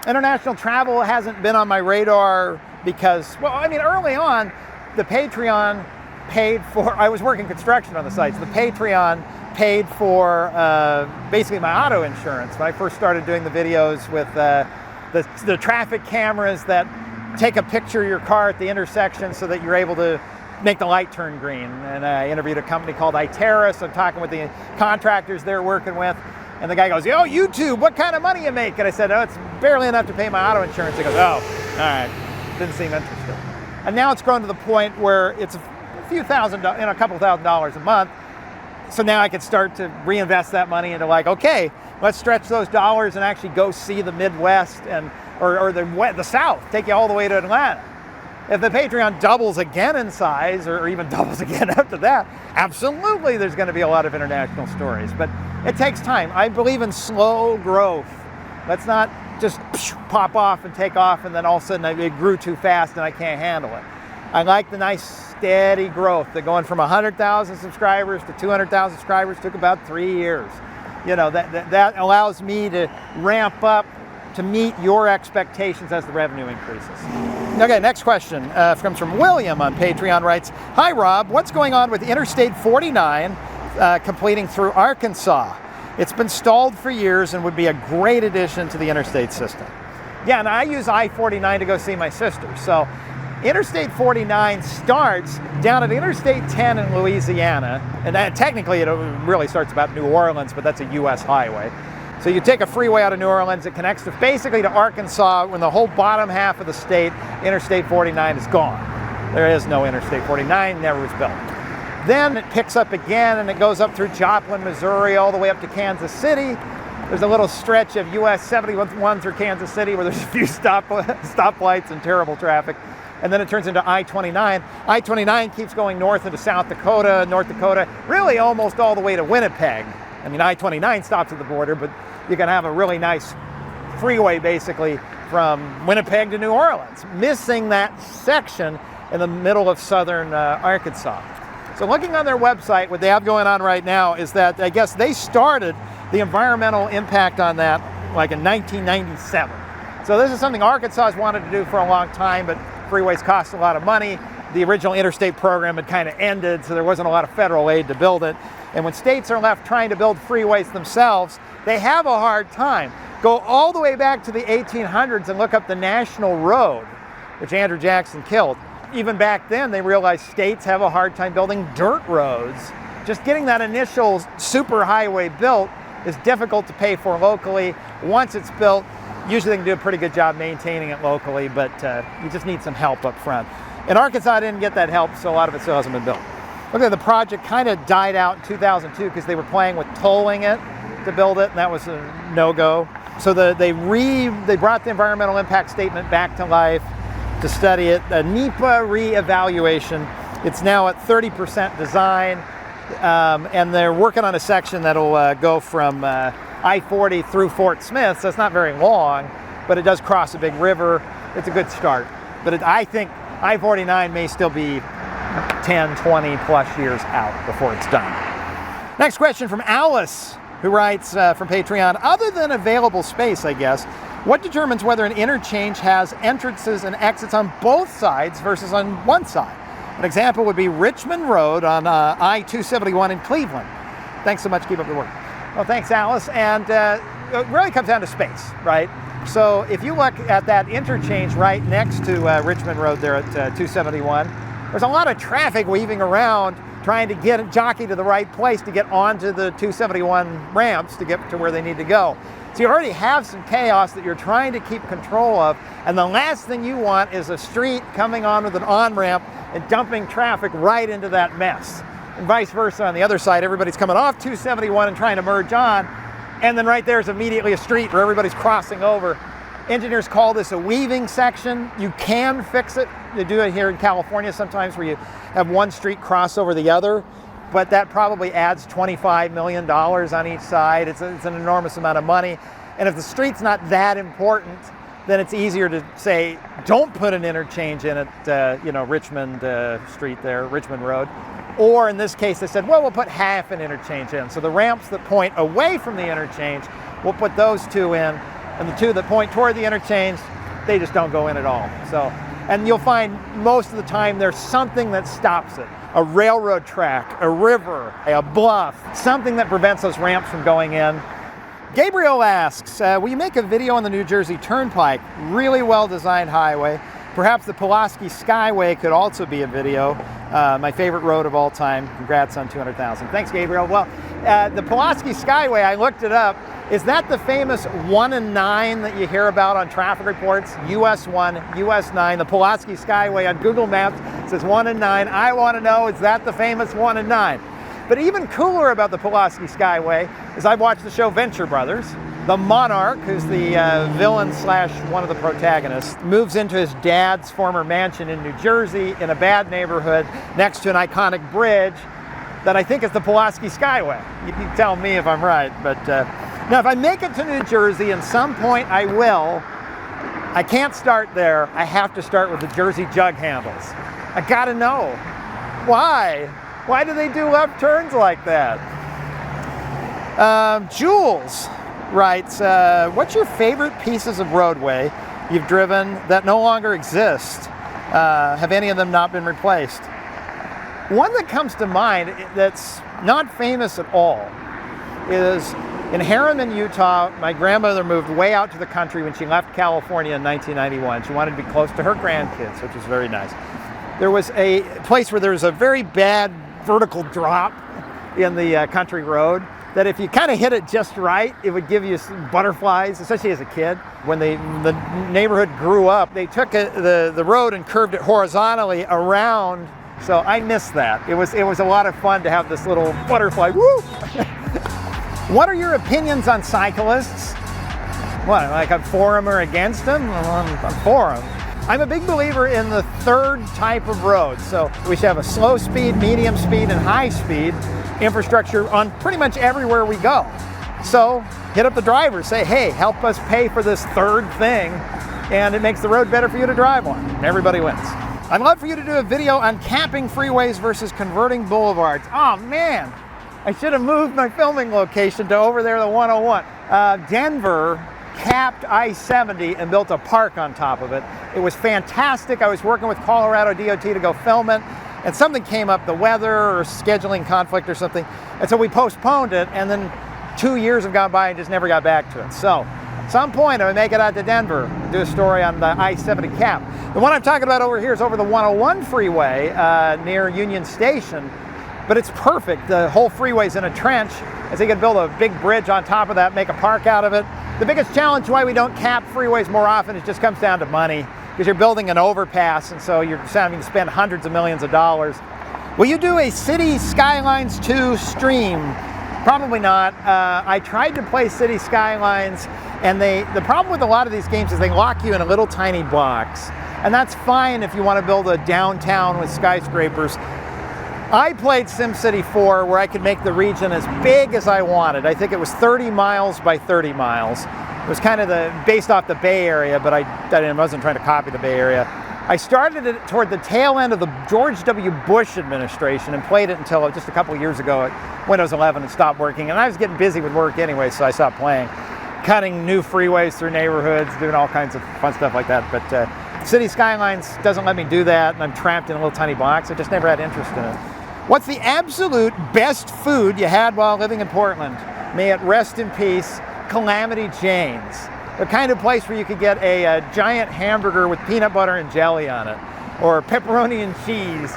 international travel hasn't been on my radar because, well, I mean, early on, the Patreon paid for, I was working construction on the sites, the Patreon paid for basically my auto insurance. When I first started doing the videos with the traffic cameras that take a picture of your car at the intersection so that you're able to make the light turn green. And I interviewed a company called Iteris. I'm talking with the contractors they're working with. And the guy goes, "Yo, YouTube, what kind of money you make?" And I said, "Oh, it's barely enough to pay my auto insurance." He goes, "Oh, all right." Didn't seem interested. And now it's grown to the point where it's a few thousand, a couple $1,000s a month. So now I can start to reinvest that money into like, okay, let's stretch those dollars and actually go see the Midwest or the South, take you all the way to Atlanta. If the Patreon doubles again in size, or even doubles again after that, absolutely there's going to be a lot of international stories. But it takes time. I believe in slow growth. Let's not just pop off and take off and then all of a sudden it grew too fast and I can't handle it. I like the nice steady growth. They're going from 100,000 subscribers to 200,000 subscribers took about 3 years. You know, that allows me to ramp up to meet your expectations as the revenue increases. Okay, next question comes from William on Patreon, writes, "Hi Rob, what's going on with Interstate 49 completing through Arkansas? It's been stalled for years and would be a great addition to the interstate system." Yeah, and I use I-49 to go see my sister. So Interstate 49 starts down at Interstate 10 in Louisiana, and technically it really starts about New Orleans, but that's a U.S. highway. So you take a freeway out of New Orleans, it connects basically to Arkansas, when the whole bottom half of the state, Interstate 49 is gone. There is no Interstate 49, never was built. Then it picks up again and it goes up through Joplin, Missouri, all the way up to Kansas City. There's a little stretch of US 71 through Kansas City where there's a few stoplights and terrible traffic. And then it turns into I-29. I-29 keeps going north into South Dakota, North Dakota, really almost all the way to Winnipeg. I mean, I-29 stops at the border, but you can have a really nice freeway basically from Winnipeg to New Orleans, missing that section in the middle of southern Arkansas. So looking on their website, what they have going on right now is that I guess they started the environmental impact on that like in 1997. So this is something Arkansas has wanted to do for a long time, but freeways cost a lot of money. The original interstate program had kind of ended, so there wasn't a lot of federal aid to build it. And when states are left trying to build freeways themselves, they have a hard time. Go all the way back to the 1800s and look up the National Road, which Andrew Jackson killed. even back then, they realized states have a hard time building dirt roads. Just getting that initial super highway built is difficult to pay for locally. Once it's built, usually they can do a pretty good job maintaining it locally, but you just need some help up front. In Arkansas, I didn't get that help, so a lot of it still hasn't been built. Look at the project kind of died out in 2002 because they were playing with tolling it to build it, and that was a no-go. So they brought the environmental impact statement back to life to study it. A NEPA re-evaluation. It's now at 30% design, and they're working on a section that'll go from I-40 through Fort Smith, so it's not very long, but it does cross a big river. It's a good start. But I think I-49 may still be 10, 20 plus years out before it's done. Next question from Alice, who writes from Patreon, other than available space, I guess, what determines whether an interchange has entrances and exits on both sides versus on one side? An example would be Richmond Road on I-271 in Cleveland. Thanks so much, keep up the work. Well, thanks, Alice, and it really comes down to space, right? So if you look at that interchange right next to Richmond Road there at 271, there's a lot of traffic weaving around trying to get a jockey to the right place to get onto the 271 ramps to get to where they need to go. So you already have some chaos that you're trying to keep control of, and the last thing you want is a street coming on with an on-ramp and dumping traffic right into that mess. And vice versa on the other side, everybody's coming off 271 and trying to merge on, and then right there is immediately a street where everybody's crossing over. Engineers call this a weaving section. You can fix it. They do it here in California sometimes where you have one street cross over the other, but that probably adds $25 million on each side. It's an enormous amount of money. And if the street's not that important, then it's easier to say, don't put an interchange in at Richmond Street there, Richmond Road. Or in this case, they said, well, we'll put half an interchange in. So the ramps that point away from the interchange, we'll put those two in. And the two that point toward the interchange, they just don't go in at all. So, and you'll find most of the time there's something that stops it. A railroad track, a river, a bluff, something that prevents those ramps from going in. Gabriel asks, will you make a video on the New Jersey Turnpike? Really well-designed highway. Perhaps the Pulaski Skyway could also be a video. My favorite road of all time. Congrats on 200,000. Thanks, Gabriel. Well, the Pulaski Skyway, I looked it up. Is that the famous 1 and 9 that you hear about on traffic reports? US 1, US 9. The Pulaski Skyway on Google Maps says 1 and 9. I want to know, is that the famous 1 and 9? But even cooler about the Pulaski Skyway is I've watched the show Venture Brothers. The monarch, who's the villain slash one of the protagonists, moves into his dad's former mansion in New Jersey in a bad neighborhood next to an iconic bridge that I think is the Pulaski Skyway. You can tell me if I'm right, but now if I make it to New Jersey, and some point I will, I can't start there. I have to start with the Jersey jug handles. I gotta know. Why? Why do they do left turns like that? Jules writes, what's your favorite pieces of roadway you've driven that no longer exist? Have any of them not been replaced? One that comes to mind that's not famous at all is in Harriman, Utah. My grandmother moved way out to the country when she left California in 1991. She wanted to be close to her grandkids, which was very nice. There was a place where there was a very bad vertical drop in the country road that if you kind of hit it just right, it would give you some butterflies, especially as a kid. When the neighborhood grew up, they took the road and curved it horizontally around. So I missed that. It was a lot of fun to have this little butterfly. Woo! What are your opinions on cyclists? What, like I'm for them or against them? I'm for them. I'm a big believer in the third type of road. So we should have a slow speed, medium speed, and high speed infrastructure on pretty much everywhere we go. So hit up the driver, say, hey, help us pay for this third thing, and it makes the road better for you to drive on. And everybody wins. I'd love for you to do a video on capping freeways versus converting boulevards. Oh man, I should have moved my filming location to over there, the 101. Denver capped I-70 and built a park on top of it. It was fantastic. I was working with Colorado DOT to go film it, and something came up, the weather or scheduling conflict or something, and so we postponed it, and then 2 years have gone by and just never got back to it. So Some point I make it out to Denver, do a story on the I-70 cap. The one I'm talking about over here is over the 101 freeway near Union Station, but it's perfect. The whole freeway's in a trench. I think you could build a big bridge on top of that, make a park out of it. The biggest challenge why we don't cap freeways more often, it just comes down to money, because you're building an overpass, and so you're having to spend hundreds of millions of dollars. Will you do a City Skylines 2 stream? Probably not. I tried to play City Skylines, and the problem with a lot of these games is they lock you in a little tiny box. And that's fine if you want to build a downtown with skyscrapers. I played SimCity 4 where I could make the region as big as I wanted. I think it was 30 miles by 30 miles. It was kind of based off the Bay Area, but I wasn't trying to copy the Bay Area. I started it toward the tail end of the George W. Bush administration and played it until just a couple of years ago at Windows 11 and stopped working. And I was getting busy with work anyway, so I stopped playing. Cutting new freeways through neighborhoods, doing all kinds of fun stuff like that. But City Skylines doesn't let me do that, and I'm trapped in a little tiny box. I just never had interest in it. What's the absolute best food you had while living in Portland? May it rest in peace, Calamity Jane's. The kind of place where you could get a giant hamburger with peanut butter and jelly on it, or pepperoni and cheese,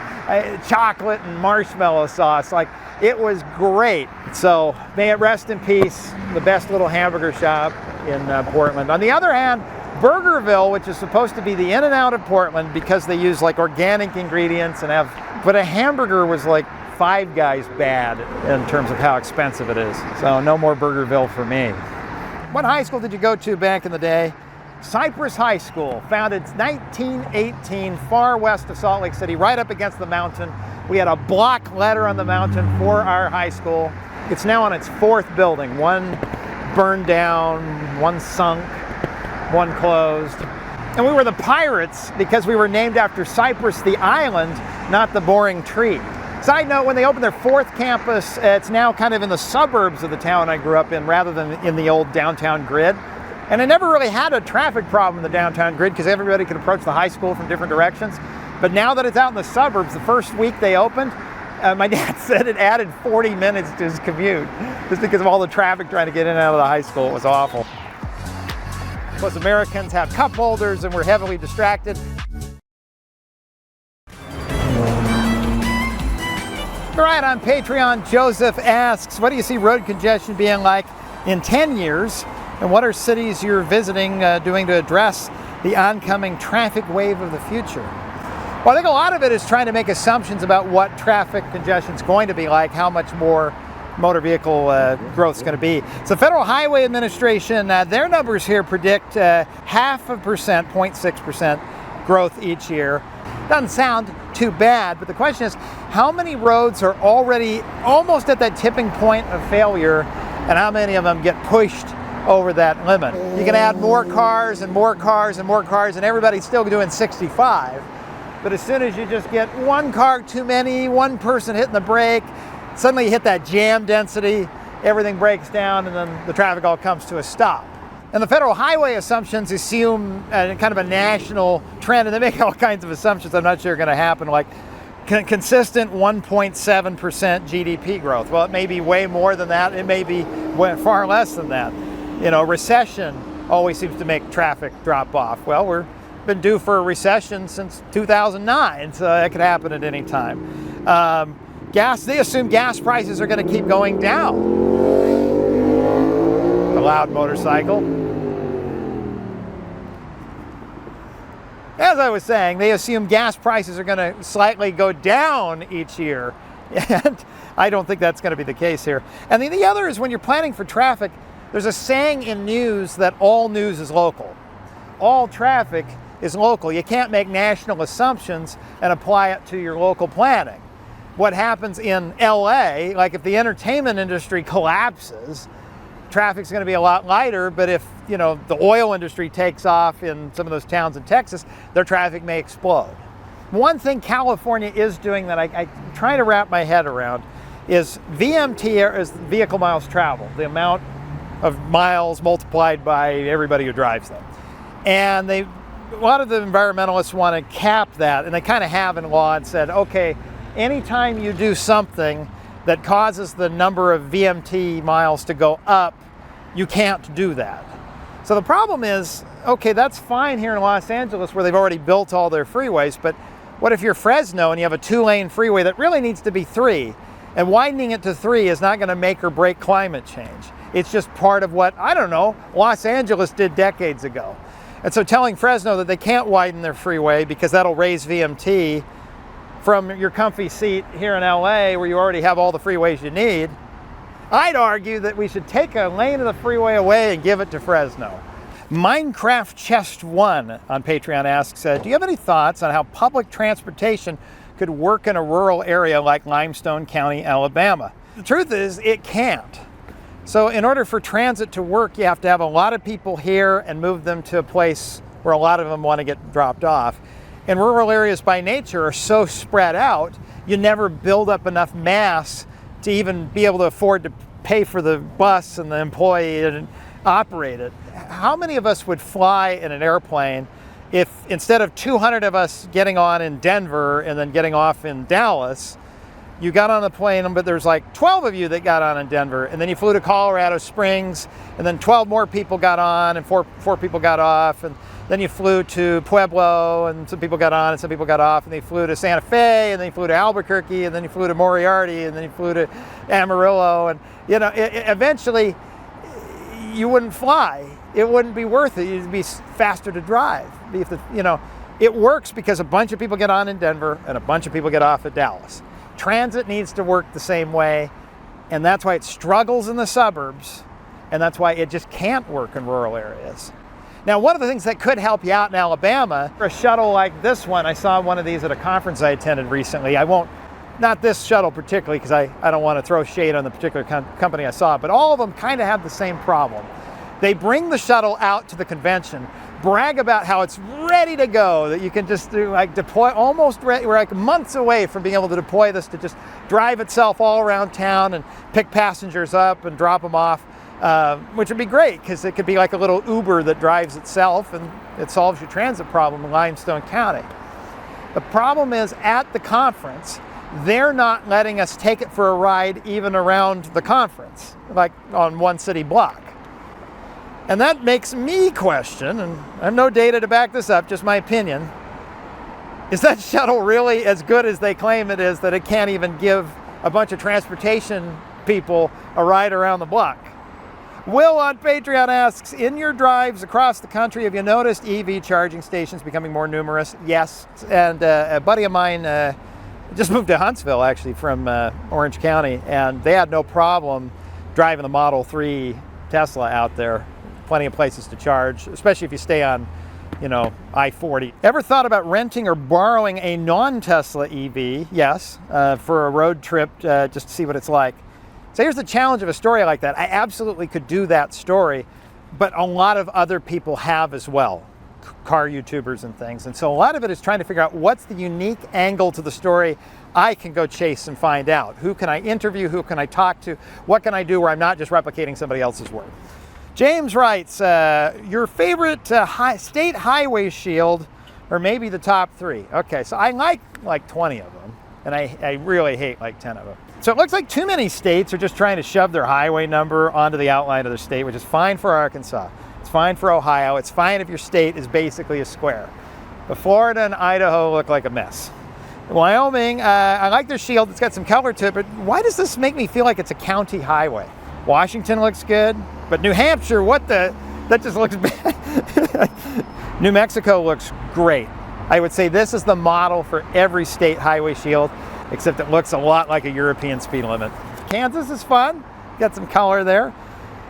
chocolate and marshmallow sauce. Like, it was great. So may it rest in peace, the best little hamburger shop in Portland. On the other hand, Burgerville, which is supposed to be the in and out of Portland because they use like organic ingredients and but a hamburger was like Five Guys bad in terms of how expensive it is. So no more Burgerville for me. What high school did you go to back in the day? Cypress High School, founded 1918, far west of Salt Lake City, right up against the mountain. We had a block letter on the mountain for our high school. It's now on its fourth building. One burned down, one sunk, one closed. And we were the Pirates because we were named after Cypress the island, not the boring tree. Side note, when they opened their fourth campus, it's now kind of in the suburbs of the town I grew up in rather than in the old downtown grid. And I never really had a traffic problem in the downtown grid because everybody could approach the high school from different directions. But now that it's out in the suburbs, the first week they opened, my dad said it added 40 minutes to his commute just because of all the traffic trying to get in and out of the high school. It was awful. Most Americans have cup holders and we're heavily distracted. All right, on Patreon, Joseph asks, what do you see road congestion being like in 10 years? And what are cities you're visiting doing to address the oncoming traffic wave of the future? Well, I think a lot of it is trying to make assumptions about what traffic congestion is going to be like, how much more motor vehicle growth is going to be. So Federal Highway Administration, their numbers here predict 0.5%, 0.6% growth each year. Doesn't sound too bad, but the question is, how many roads are already almost at that tipping point of failure, and how many of them get pushed over that limit? You can add more cars and more cars and more cars, and everybody's still doing 65. But as soon as you just get one car too many, one person hitting the brake, suddenly you hit that jam density, everything breaks down, and then the traffic all comes to a stop. And the federal highway assumptions assume kind of a national trend, and they make all kinds of assumptions I'm not sure are going to happen, like consistent 1.7% GDP growth. Well, it may be way more than that. It may be far less than that. You know, recession always seems to make traffic drop off. Well, we've been due for a recession since 2009, so that could happen at any time. They assume gas prices are going to keep going down. The loud motorcycle. As I was saying, they assume gas prices are going to slightly go down each year. And I don't think that's going to be the case here. And the other is when you're planning for traffic, there's a saying in news that all news is local. All traffic is local. You can't make national assumptions and apply it to your local planning. What happens in LA, like if the entertainment industry collapses, traffic's going to be a lot lighter, but if, you know, the oil industry takes off in some of those towns in Texas, their traffic may explode. One thing California is doing that I try to wrap my head around is VMT, is vehicle miles traveled, the amount of miles multiplied by everybody who drives them. And a lot of the environmentalists want to cap that, and they kind of have in law and said, okay, anytime you do something that causes the number of VMT miles to go up, you can't do that. So the problem is, okay, that's fine here in Los Angeles where they've already built all their freeways, but what if you're Fresno and you have a 2-lane freeway that really needs to be 3? And widening it to 3 is not going to make or break climate change. It's just part of what, I don't know, Los Angeles did decades ago. And so telling Fresno that they can't widen their freeway because that'll raise VMT from your comfy seat here in LA where you already have all the freeways you need, I'd argue that we should take a lane of the freeway away and give it to Fresno. Minecraft Chest 1 on Patreon asks, do you have any thoughts on how public transportation could work in a rural area like Limestone County, Alabama? The truth is, it can't. So in order for transit to work, you have to have a lot of people here and move them to a place where a lot of them want to get dropped off. And rural areas by nature are so spread out, you never build up enough mass to even be able to afford to pay for the bus and the employee and operate it. How many of us would fly in an airplane if instead of 200 of us getting on in Denver and then getting off in Dallas, you got on the plane, but there's like 12 of you that got on in Denver, and then you flew to Colorado Springs, and then 12 more people got on, and four people got off, and then you flew to Pueblo, and some people got on, and some people got off, and they flew to Santa Fe, and then you flew to Albuquerque, and then you flew to Moriarty, and then you flew to Amarillo, and you know, eventually you wouldn't fly. It wouldn't be worth it. It'd be faster to drive. It works because a bunch of people get on in Denver, and a bunch of people get off at Dallas. Transit needs to work the same way, and that's why it struggles in the suburbs, and that's why it just can't work in rural areas. Now, one of the things that could help you out in Alabama, a shuttle like this one, I saw one of these at a conference I attended recently. Not this shuttle particularly, because I don't want to throw shade on the particular company I saw, but all of them kind of have the same problem. They bring the shuttle out to the convention, brag about how it's ready to go, that you can just deploy almost ready. We're like months away from being able to deploy this to just drive itself all around town and pick passengers up and drop them off, which would be great because it could be like a little Uber that drives itself and it solves your transit problem in Limestone County. The problem is at the conference, they're not letting us take it for a ride even around the conference, like on one city block. And that makes me question, and I have no data to back this up, just my opinion, is that shuttle really as good as they claim it is, that it can't even give a bunch of transportation people a ride around the block? Will on Patreon asks, in your drives across the country, have you noticed EV charging stations becoming more numerous? Yes, and a buddy of mine just moved to Huntsville actually from Orange County, and they had no problem driving the Model 3 Tesla out there. Plenty of places to charge, especially if you stay on, I-40. Ever thought about renting or borrowing a non-Tesla EV? Yes, for a road trip just to see what it's like. So here's the challenge of a story like that. I absolutely could do that story, but a lot of other people have as well, car YouTubers and things. And so a lot of it is trying to figure out what's the unique angle to the story I can go chase and find out. Who can I interview? Who can I talk to? What can I do where I'm not just replicating somebody else's work? James writes, your favorite state highway shield, or maybe the top 3. Okay, so I like 20 of them, and I really hate like 10 of them. So it looks like too many states are just trying to shove their highway number onto the outline of their state, which is fine for Arkansas. It's fine for Ohio. It's fine if your state is basically a square. But Florida and Idaho look like a mess. Wyoming, I like their shield. It's got some color to it, but why does this make me feel like it's a county highway? Washington looks good, but New Hampshire, that just looks bad. New Mexico looks great. I would say this is the model for every state highway shield, except it looks a lot like a European speed limit. Kansas is fun, got some color there.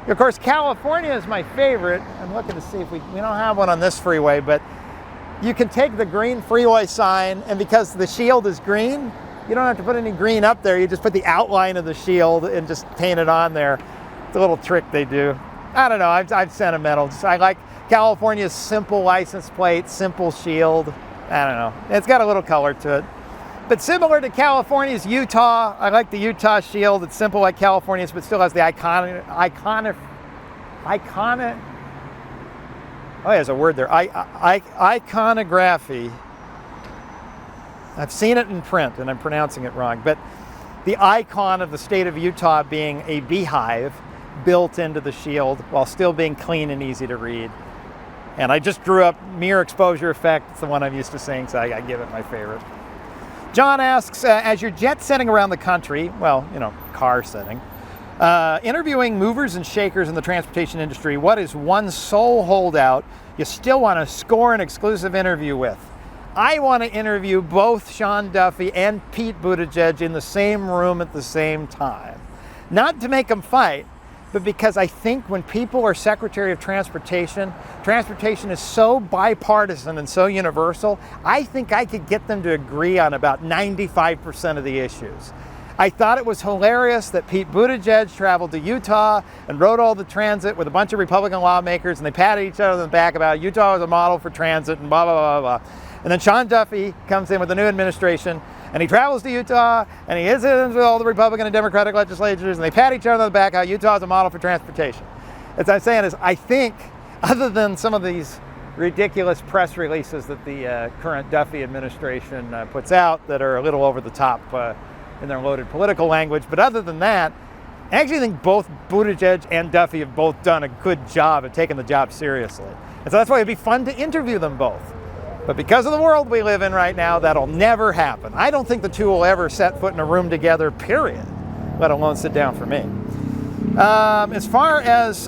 Of course, California is my favorite. I'm looking to see if we don't have one on this freeway, but you can take the green freeway sign, and because the shield is green, you don't have to put any green up there. You just put the outline of the shield and just paint it on there. It's a little trick they do. I don't know, I'm sentimental. I like California's simple license plate, simple shield. I don't know, it's got a little color to it. But similar to California's Utah, I like the Utah shield. It's simple like California's, but still has the there's a word there, iconography. I've seen it in print, and I'm pronouncing it wrong, but the icon of the state of Utah being a beehive built into the shield while still being clean and easy to read. And I just drew up Mirror Exposure Effect. It's the one I'm used to seeing, so I give it my favorite. John asks, as you're jet setting around the country, well, car setting, interviewing movers and shakers in the transportation industry, what is one sole holdout you still want to score an exclusive interview with? I want to interview both Sean Duffy and Pete Buttigieg in the same room at the same time. Not to make them fight, but because I think when people are Secretary of Transportation, transportation is so bipartisan and so universal, I think I could get them to agree on about 95% of the issues. I thought it was hilarious that Pete Buttigieg traveled to Utah and rode all the transit with a bunch of Republican lawmakers, and they patted each other on the back about Utah as a model for transit and blah, blah, blah, blah. And then Sean Duffy comes in with the new administration, and he travels to Utah, and he visits with all the Republican and Democratic legislatures, and they pat each other on the back how Utah is a model for transportation. As I'm saying is, I think, other than some of these ridiculous press releases that the current Duffy administration puts out that are a little over the top in their loaded political language, but other than that, I actually think both Buttigieg and Duffy have both done a good job at taking the job seriously. And so that's why it'd be fun to interview them both. But because of the world we live in right now, that'll never happen. I don't think the two will ever set foot in a room together, period, let alone sit down for me. As far as,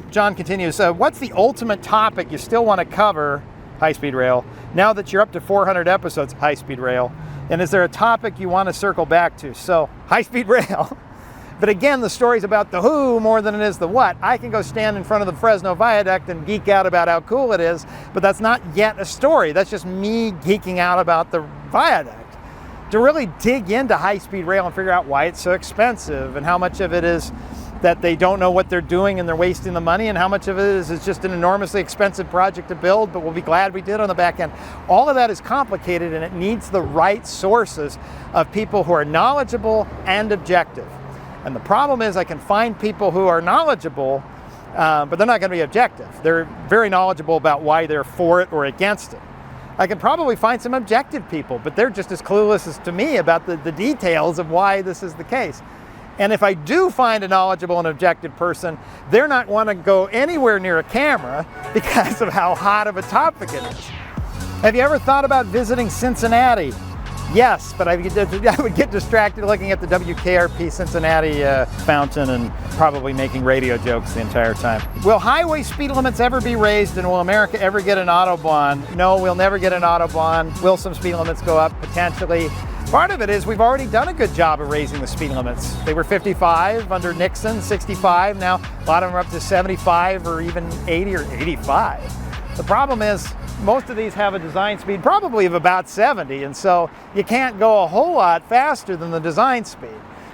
John continues, what's the ultimate topic you still want to cover, high-speed rail, now that you're up to 400 episodes, high-speed rail? And is there a topic you want to circle back to? So, high-speed rail. But again, the story's about the who more than it is the what. I can go stand in front of the Fresno Viaduct and geek out about how cool it is, but that's not yet a story. That's just me geeking out about the viaduct. To really dig into high-speed rail and figure out why it's so expensive and how much of it is that they don't know what they're doing and they're wasting the money, and how much of it is it's just an enormously expensive project to build, but we'll be glad we did on the back end. All of that is complicated, and it needs the right sources of people who are knowledgeable and objective. And the problem is I can find people who are knowledgeable, but they're not going to be objective. They're very knowledgeable about why they're for it or against it. I can probably find some objective people, but they're just as clueless as to me about the details of why this is the case. And if I do find a knowledgeable and objective person, they're not want to go anywhere near a camera because of how hot of a topic it is. Have you ever thought about visiting Cincinnati? Yes, but I would get distracted looking at the WKRP Cincinnati fountain and probably making radio jokes the entire time. Will highway speed limits ever be raised, and will America ever get an Autobahn? No, we'll never get an Autobahn. Will some speed limits go up? Potentially. Part of it is we've already done a good job of raising the speed limits. They were 55 under Nixon, 65. Now a lot of them are up to 75 or even 80 or 85. The problem is most of these have a design speed probably of about 70, and so you can't go a whole lot faster than the design speed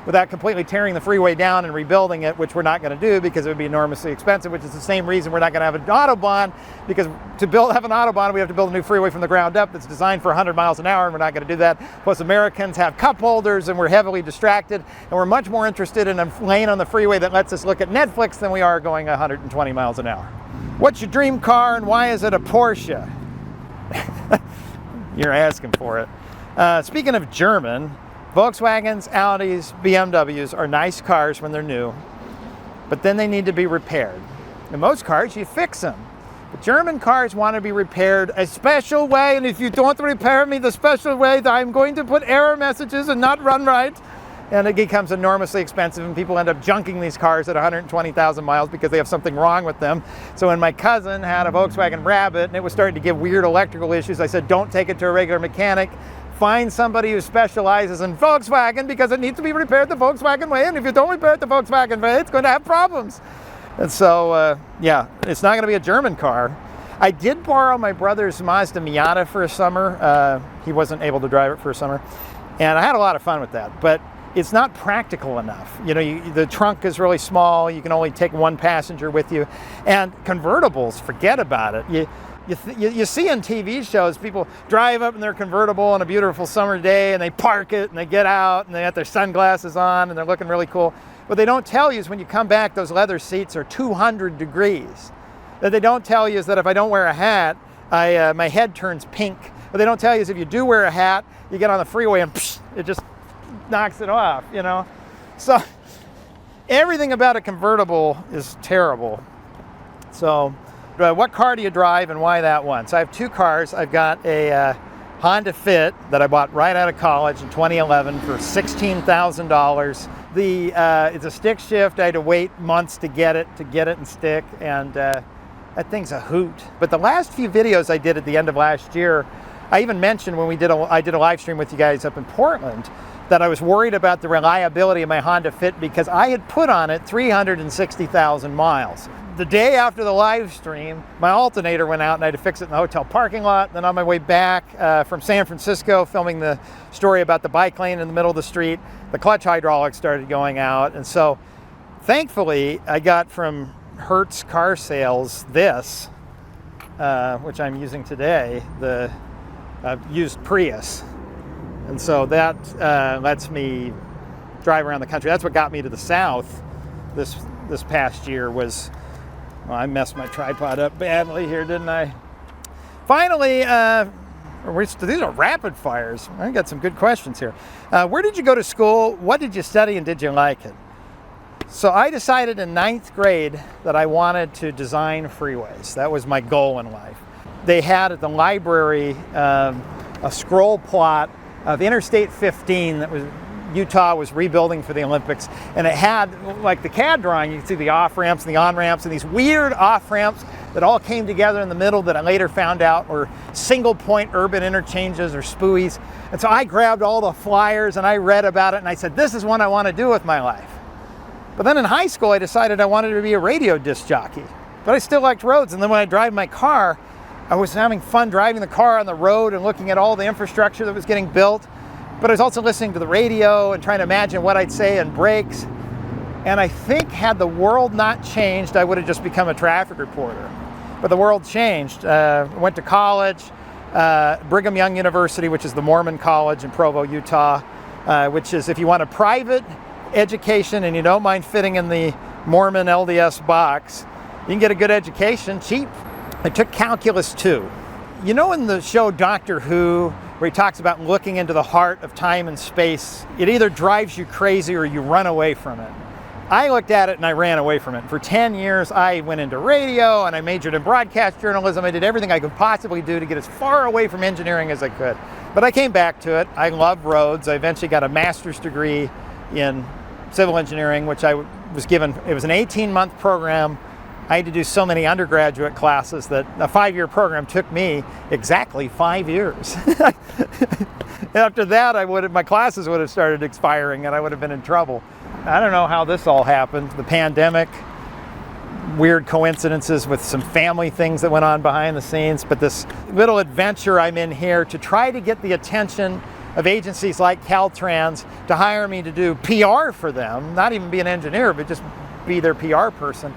without completely tearing the freeway down and rebuilding it, which we're not going to do because it would be enormously expensive, which is the same reason we're not going to have an Autobahn, because to have an Autobahn, we have to build a new freeway from the ground up that's designed for 100 miles an hour, and we're not going to do that. Plus, Americans have cup holders, and we're heavily distracted, and we're much more interested in a lane on the freeway that lets us look at Netflix than we are going 120 miles an hour. What's your dream car, and why is it a Porsche? You're asking for it. Speaking of German, Volkswagens, Audis, BMWs are nice cars when they're new, but then they need to be repaired. In most cars, you fix them. But German cars want to be repaired a special way, and if you don't repair me the special way, I'm going to put error messages and not run right. And it becomes enormously expensive, and people end up junking these cars at 120,000 miles because they have something wrong with them. So when my cousin had a Volkswagen Rabbit and it was starting to give weird electrical issues, I said, don't take it to a regular mechanic. Find somebody who specializes in Volkswagen, because it needs to be repaired the Volkswagen way, and if you don't repair it the Volkswagen way, it's going to have problems. And so, yeah, it's not going to be a German car. I did borrow my brother's Mazda Miata for a summer. He wasn't able to drive it for a summer, and I had a lot of fun with that, but it's not practical enough. You know, the trunk is really small. You can only take one passenger with you, and convertibles, forget about it. You see in TV shows, people drive up in their convertible on a beautiful summer day, and they park it, and they get out, and they have their sunglasses on, and they're looking really cool. What they don't tell you is when you come back, those leather seats are 200 degrees. What they don't tell you is that if I don't wear a hat, my head turns pink. What they don't tell you is if you do wear a hat, you get on the freeway and it just knocks it off, you know? So Everything about a convertible is terrible. So, what car do you drive and why that one? So I have two cars. I've got a Honda Fit that I bought right out of college in 2011 for $16,000. It's a stick shift. I had to wait months to get it and stick, and that thing's a hoot. But the last few videos I did at the end of last year, I even mentioned when I did a live stream with you guys up in Portland that I was worried about the reliability of my Honda Fit because I had put on it 360,000 miles. The day after the live stream, my alternator went out and I had to fix it in the hotel parking lot. Then on my way back from San Francisco, filming the story about the bike lane in the middle of the street, the clutch hydraulics started going out. And so thankfully I got from Hertz Car Sales this, which I'm using today, the used Prius. And so that lets me drive around the country. That's what got me to the south this past year was, well, I messed my tripod up badly here, didn't I? Finally, these are rapid fires. I got some good questions here. Where did you go to school? What did you study and did you like it? So I decided in 9th grade that I wanted to design freeways. That was my goal in life. They had at the library a scroll plot of Interstate 15 that was Utah was rebuilding for the Olympics, and it had, like the CAD drawing, you can see the off-ramps and the on-ramps and these weird off-ramps that all came together in the middle that I later found out were single-point urban interchanges or SPUIs. And so I grabbed all the flyers and I read about it and I said, this is what I want to do with my life. But then in high school I decided I wanted to be a radio disc jockey, but I still liked roads. And then when I drive my car, I was having fun driving the car on the road and looking at all the infrastructure that was getting built. But I was also listening to the radio and trying to imagine what I'd say in breaks. And I think had the world not changed, I would have just become a traffic reporter. But the world changed. Went to college, Brigham Young University, which is the Mormon college in Provo, Utah, which is if you want a private education and you don't mind fitting in the Mormon LDS box, you can get a good education cheap. I took Calculus 2. You know in the show Doctor Who, where he talks about looking into the heart of time and space, it either drives you crazy or you run away from it. I looked at it and I ran away from it. For 10 years, I went into radio and I majored in broadcast journalism. I did everything I could possibly do to get as far away from engineering as I could. But I came back to it. I love roads. I eventually got a master's degree in civil engineering, which I was given. It was an 18-month program. I had to do so many undergraduate classes that a 5-year program took me exactly 5 years. After that, my classes would have started expiring and I would have been in trouble. I don't know how this all happened. The pandemic, weird coincidences with some family things that went on behind the scenes, but this little adventure I'm in here to try to get the attention of agencies like Caltrans to hire me to do PR for them, not even be an engineer, but just be their PR person,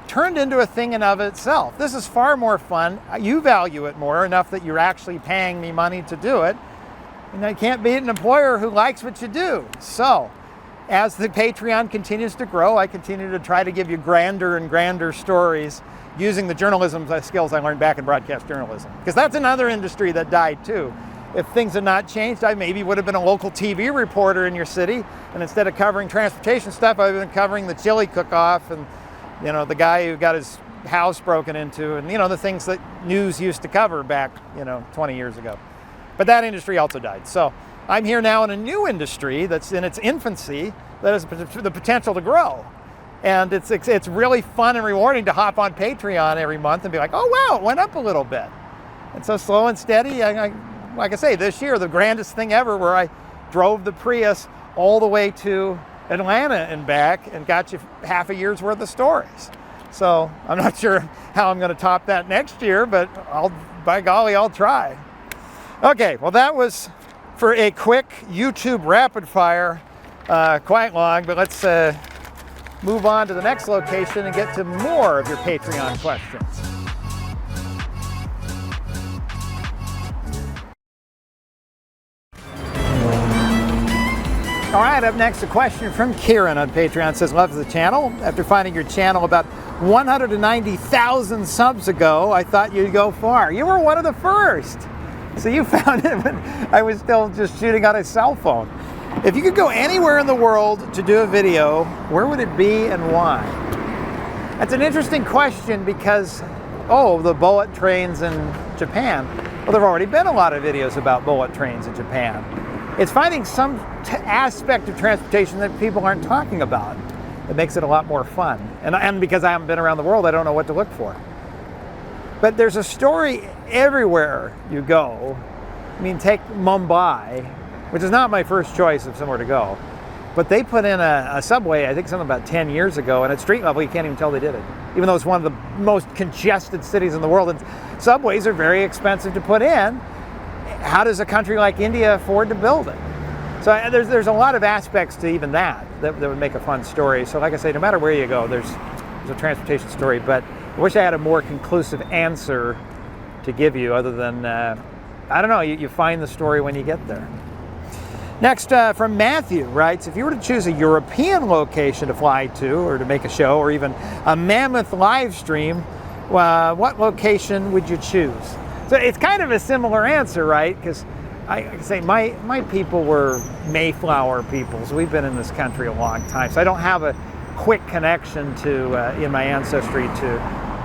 turned into a thing in of itself. This is far more fun. You value it more enough that you're actually paying me money to do it. And I can't beat an employer who likes what you do. So, as the Patreon continues to grow, I continue to try to give you grander and grander stories using the journalism skills I learned back in broadcast journalism. Because that's another industry that died too. If things had not changed, I maybe would have been a local TV reporter in your city, and instead of covering transportation stuff, I would have been covering the chili cook-off and the guy who got his house broken into and, the things that news used to cover back, 20 years ago. But that industry also died. So I'm here now in a new industry that's in its infancy that has the potential to grow. And it's really fun and rewarding to hop on Patreon every month and be like, oh, wow, it went up a little bit. And so slow and steady, like I say, this year, the grandest thing ever where I drove the Prius all the way to Atlanta and back and got you half a year's worth of stories. So I'm not sure how I'm going to top that next year, but by golly, I'll try. Okay, well that was for a quick YouTube rapid fire, quite long, but let's move on to the next location and get to more of your Patreon questions. All right, up next, a question from Kieran on Patreon. Says, loves the channel. After finding your channel about 190,000 subs ago, I thought you'd go far. You were one of the first. So you found it when I was still just shooting on a cell phone. If you could go anywhere in the world to do a video, where would it be and why? That's an interesting question because, the bullet trains in Japan. Well, there have already been a lot of videos about bullet trains in Japan. It's finding some aspect of transportation that people aren't talking about. It makes it a lot more fun. And because I haven't been around the world, I don't know what to look for. But there's a story everywhere you go. I mean, take Mumbai, which is not my first choice of somewhere to go. But they put in a subway, I think something about 10 years ago, and at street level you can't even tell they did it. Even though it's one of the most congested cities in the world, and subways are very expensive to put in. How does a country like India afford to build it? So there's a lot of aspects to even that would make a fun story. So like I say, no matter where you go, there's a transportation story, but I wish I had a more conclusive answer to give you other than, I don't know, you find the story when you get there. Next, from Matthew, writes, if you were to choose a European location to fly to or to make a show or even a mammoth live stream, what location would you choose? So it's kind of a similar answer, right? Because I say my people were Mayflower people, so we've been in this country a long time. So I don't have a quick connection to, in my ancestry to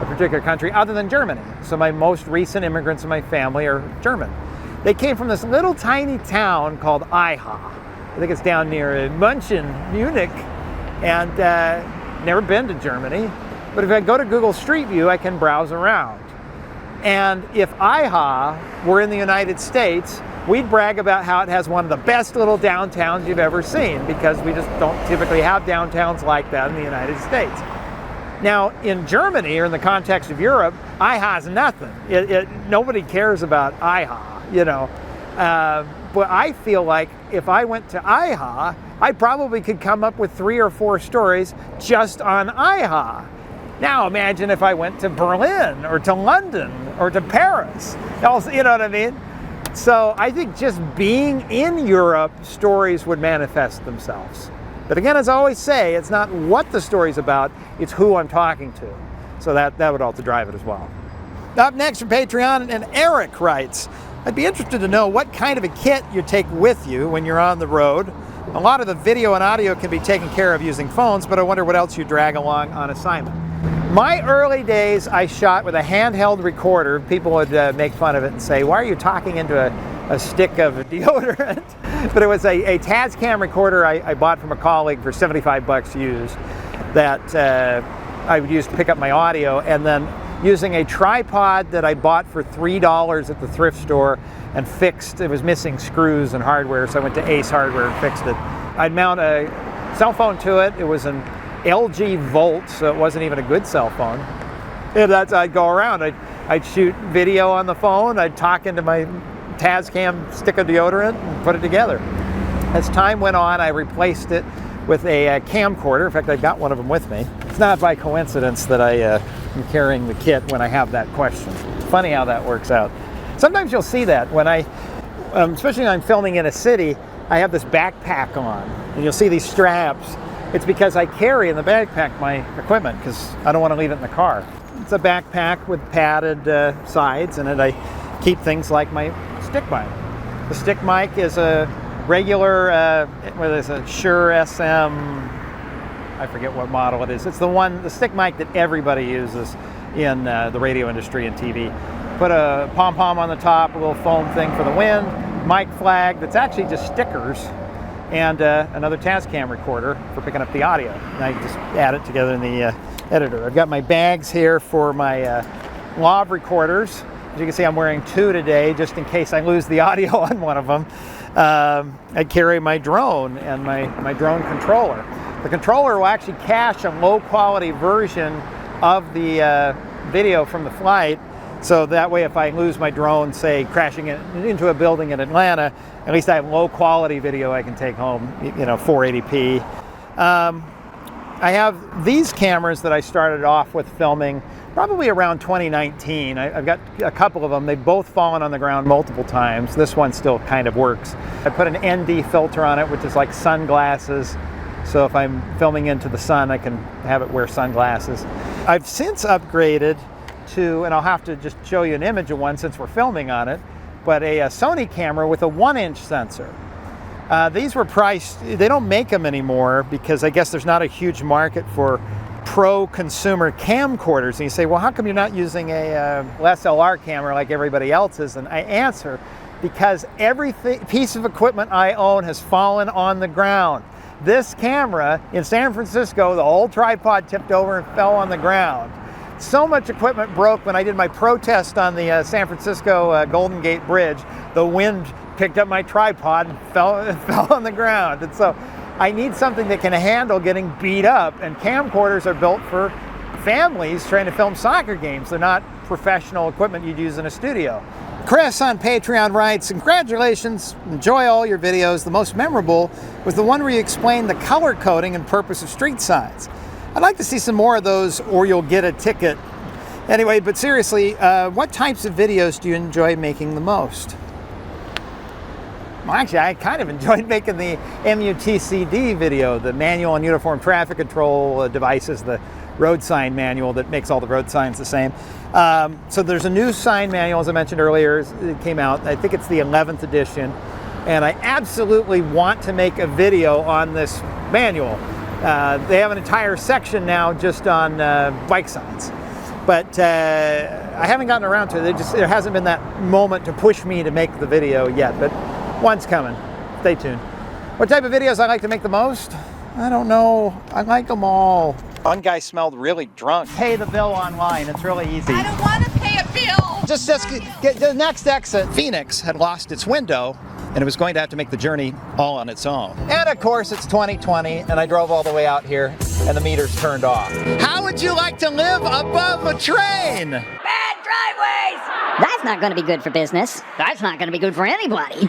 a particular country other than Germany. So my most recent immigrants in my family are German. They came from this little tiny town called Eiha. I think it's down near München, Munich, and never been to Germany. But if I go to Google Street View, I can browse around. And if Eiha were in the United States, we'd brag about how it has one of the best little downtowns you've ever seen, because we just don't typically have downtowns like that in the United States. Now, in Germany, or in the context of Europe, Eiha's nothing. Nobody cares about Eiha, but I feel like if I went to Eiha, I probably could come up with 3 or 4 stories just on Eiha. Now imagine if I went to Berlin or to London or to Paris. You know what I mean? So I think just being in Europe, stories would manifest themselves. But again, as I always say, it's not what the story's about, it's who I'm talking to. So that would also drive it as well. Up next from Patreon, and Eric writes, I'd be interested to know what kind of a kit you take with you when you're on the road. A lot of the video and audio can be taken care of using phones, but I wonder what else you drag along on assignment. My early days, I shot with a handheld recorder. People would make fun of it and say, why are you talking into a stick of deodorant? But it was a Tascam recorder I bought from a colleague for 75 bucks used that I would use to pick up my audio, and then using a tripod that I bought for $3 at the thrift store and fixed. It was missing screws and hardware, so I went to Ace Hardware and fixed it. I'd mount a cell phone to it. It was an LG Volt, so it wasn't even a good cell phone. And I'd go around. I'd shoot video on the phone. I'd talk into my Tascam stick of deodorant and put it together. As time went on, I replaced it with a camcorder. In fact, I've got one of them with me. It's not by coincidence that I am carrying the kit when I have that question. Funny how that works out. Sometimes you'll see that when especially when I'm filming in a city, I have this backpack on, and you'll see these straps. It's because I carry in the backpack my equipment because I don't want to leave it in the car. It's a backpack with padded sides, and I keep things like my stick mic. The stick mic is a regular, whether it's a Shure SM, I forget what model it is. It's the stick mic that everybody uses in the radio industry and TV. Put a pom-pom on the top, a little foam thing for the wind, mic flag that's actually just stickers, and another Tascam recorder for picking up the audio. And I just add it together in the editor. I've got my bags here for my lav recorders. As you can see, I'm wearing 2 today, just in case I lose the audio on one of them. I carry my drone and my drone controller. The controller will actually cache a low-quality version of the video from the flight, so that way if I lose my drone, say crashing into a building in Atlanta, at least I have low-quality video I can take home, 480p. I have these cameras that I started off with filming probably around 2019. I've got a couple of them. They've both fallen on the ground multiple times. This one still kind of works. I put an ND filter on it, which is like sunglasses. So if I'm filming into the sun, I can have it wear sunglasses. I've since upgraded to, and I'll have to just show you an image of one since we're filming on it, but a Sony camera with a 1-inch sensor. These were priced, they don't make them anymore because I guess there's not a huge market for pro consumer camcorders. And you say, well, how come you're not using a SLR camera like everybody else is? And I answer, because every piece of equipment I own has fallen on the ground. This camera in San Francisco, the whole tripod tipped over and fell on the ground. So much equipment broke when I did my protest on the San Francisco Golden Gate Bridge. The wind picked up my tripod and fell on the ground. And so I need something that can handle getting beat up, and camcorders are built for families trying to film soccer games. They're not professional equipment you'd use in a studio. Chris on Patreon writes, congratulations, enjoy all your videos. The most memorable was the one where you explained the color coding and purpose of street signs. I'd like to see some more of those, or you'll get a ticket. Anyway, but seriously, what types of videos do you enjoy making the most? Well, actually, I kind of enjoyed making the MUTCD video, the manual and uniform traffic control devices, the road sign manual that makes all the road signs the same. So there's a new sign manual, as I mentioned earlier, it came out. I think it's the 11th edition. And I absolutely want to make a video on this manual. They have an entire section now just on bike signs. But I haven't gotten around to it. There hasn't been that moment to push me to make the video yet. But one's coming. Stay tuned. What type of videos I like to make the most? I don't know. I like them all. One guy smelled really drunk. Pay the bill online. It's really easy. I don't want to pay a bill. Just get the next exit. Phoenix had lost its window, and it was going to have to make the journey all on its own. And of course, it's 2020, and I drove all the way out here, and the meter's turned off. How would you like to live above a train? Bad driveways. That's not going to be good for business. That's not going to be good for anybody.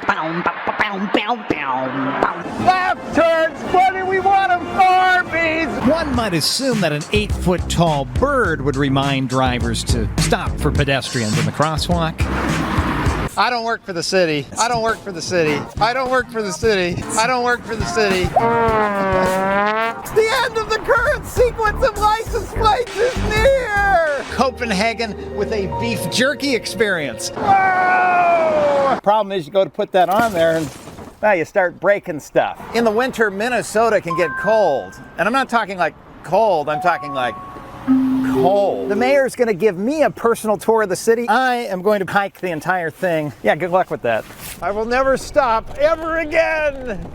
Left turns, buddy, we want them Barbies! One might assume that an 8-foot-tall bird would remind drivers to stop for pedestrians in the crosswalk. I don't work for the city. I don't work for the city. I don't work for the city. I don't work for the city. The end of the current sequence of license plates is near! Copenhagen with a beef jerky experience. Whoa! Problem is you go to put that on there and you start breaking stuff. In the winter, Minnesota can get cold. And I'm not talking like cold, I'm talking like cold. The mayor's going to give me a personal tour of the city. I am going to hike the entire thing. Yeah, good luck with that. I will never stop ever again.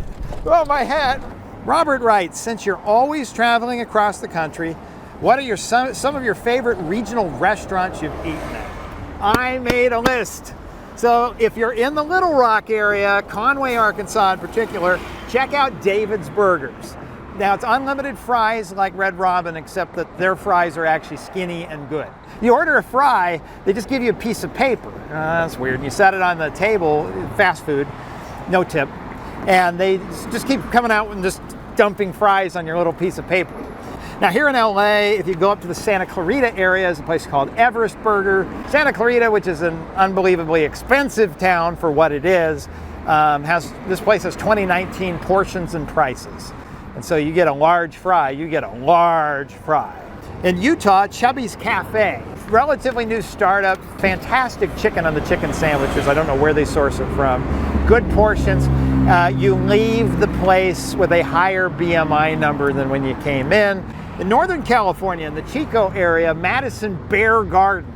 Oh, my hat. Robert writes, since you're always traveling across the country, what are some of your favorite regional restaurants you've eaten at? I made a list. So if you're in the Little Rock area, Conway, Arkansas in particular, check out David's Burgers. Now, it's unlimited fries like Red Robin, except that their fries are actually skinny and good. You order a fry, they just give you a piece of paper. That's weird. And you set it on the table, fast food, no tip. And they just keep coming out and just dumping fries on your little piece of paper. Now, here in LA, if you go up to the Santa Clarita area, there's a place called Everest Burger. Santa Clarita, which is an unbelievably expensive town for what it is, this place has 2019 portions and prices. And so you get a large fry, In Utah, Chubby's Cafe, relatively new startup, fantastic chicken on the chicken sandwiches. I don't know where they source it from. Good portions. You leave the place with a higher BMI number than when you came in. In Northern California, in the Chico area, Madison Bear Garden.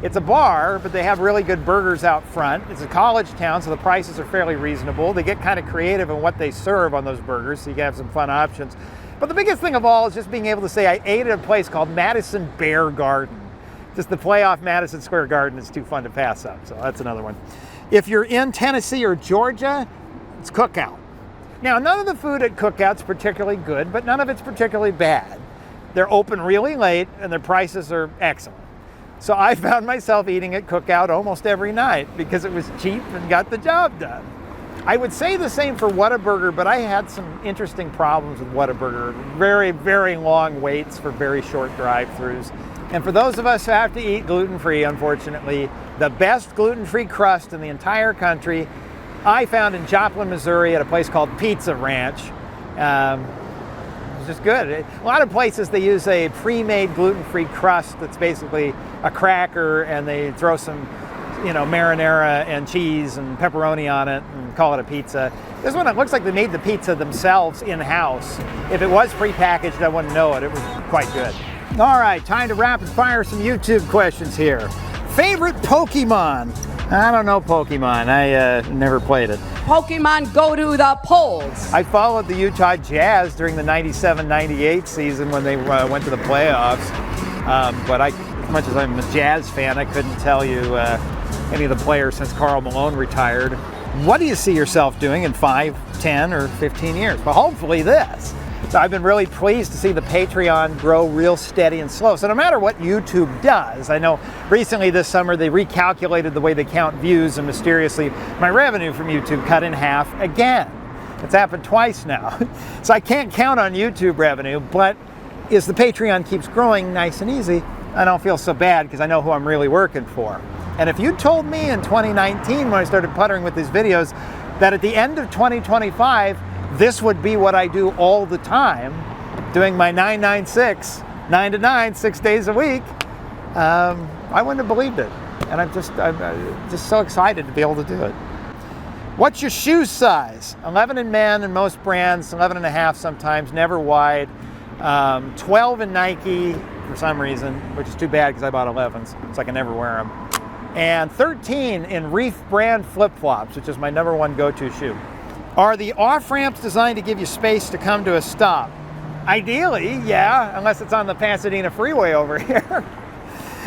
It's a bar, but they have really good burgers out front. It's a college town, so the prices are fairly reasonable. They get kind of creative in what they serve on those burgers, so you can have some fun options. But the biggest thing of all is just being able to say I ate at a place called Madison Bear Garden. Just the play off Madison Square Garden is too fun to pass up, so that's another one. If you're in Tennessee or Georgia, it's Cookout. Now, none of the food at Cookout's particularly good, but none of it's particularly bad. They're open really late, and their prices are excellent. So I found myself eating at Cookout almost every night because it was cheap and got the job done. I would say the same for Whataburger, but I had some interesting problems with Whataburger. Very, very long waits for very short drive-thrus. And for those of us who have to eat gluten-free, unfortunately, the best gluten-free crust in the entire country, I found in Joplin, Missouri at a place called Pizza Ranch. It's just good. A lot of places they use a pre-made gluten-free crust that's basically a cracker, and they throw some you know, marinara and cheese and pepperoni on it and call it a pizza. This one, it looks like they made the pizza themselves in-house. If it was prepackaged, I wouldn't know it. It was quite good. All right, time to rapid fire some YouTube questions here. Favorite Pokemon? I don't know Pokemon. I never played it. Pokemon go to the polls. I followed the Utah Jazz during the 97-98 season when they went to the playoffs. But as much as I'm a Jazz fan, I couldn't tell you any of the players since Karl Malone retired. What do you see yourself doing in 5, 10, or 15 years? Well, hopefully this. So I've been really pleased to see the Patreon grow real steady and slow. So no matter what YouTube does, I know recently this summer they recalculated the way they count views, and mysteriously my revenue from YouTube cut in half again. It's happened twice now. So I can't count on YouTube revenue, but as the Patreon keeps growing nice and easy, I don't feel so bad because I know who I'm really working for. And if you told me in 2019 when I started puttering with these videos that at the end of 2025, this would be what I do all the time, doing my 996, 9 to 9, 6 days a week, I wouldn't have believed it. And I'm just so excited to be able to do it. What's your shoe size? 11 in men in most brands, 11 and a half sometimes, never wide. 12 in Nike for some reason, which is too bad because I bought 11s, so I can never wear them. And 13 in Reef brand flip-flops, which is my #1 go-to shoe. Are the off-ramps designed to give you space to come to a stop? Ideally, yeah, unless it's on the Pasadena freeway over here.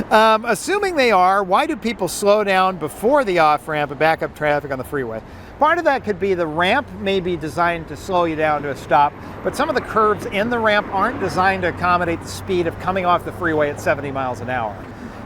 Assuming they are, why do people slow down before the off-ramp and back up traffic on the freeway? Part of that could be the ramp may be designed to slow you down to a stop, but some of the curves in the ramp aren't designed to accommodate the speed of coming off the freeway at 70 miles an hour.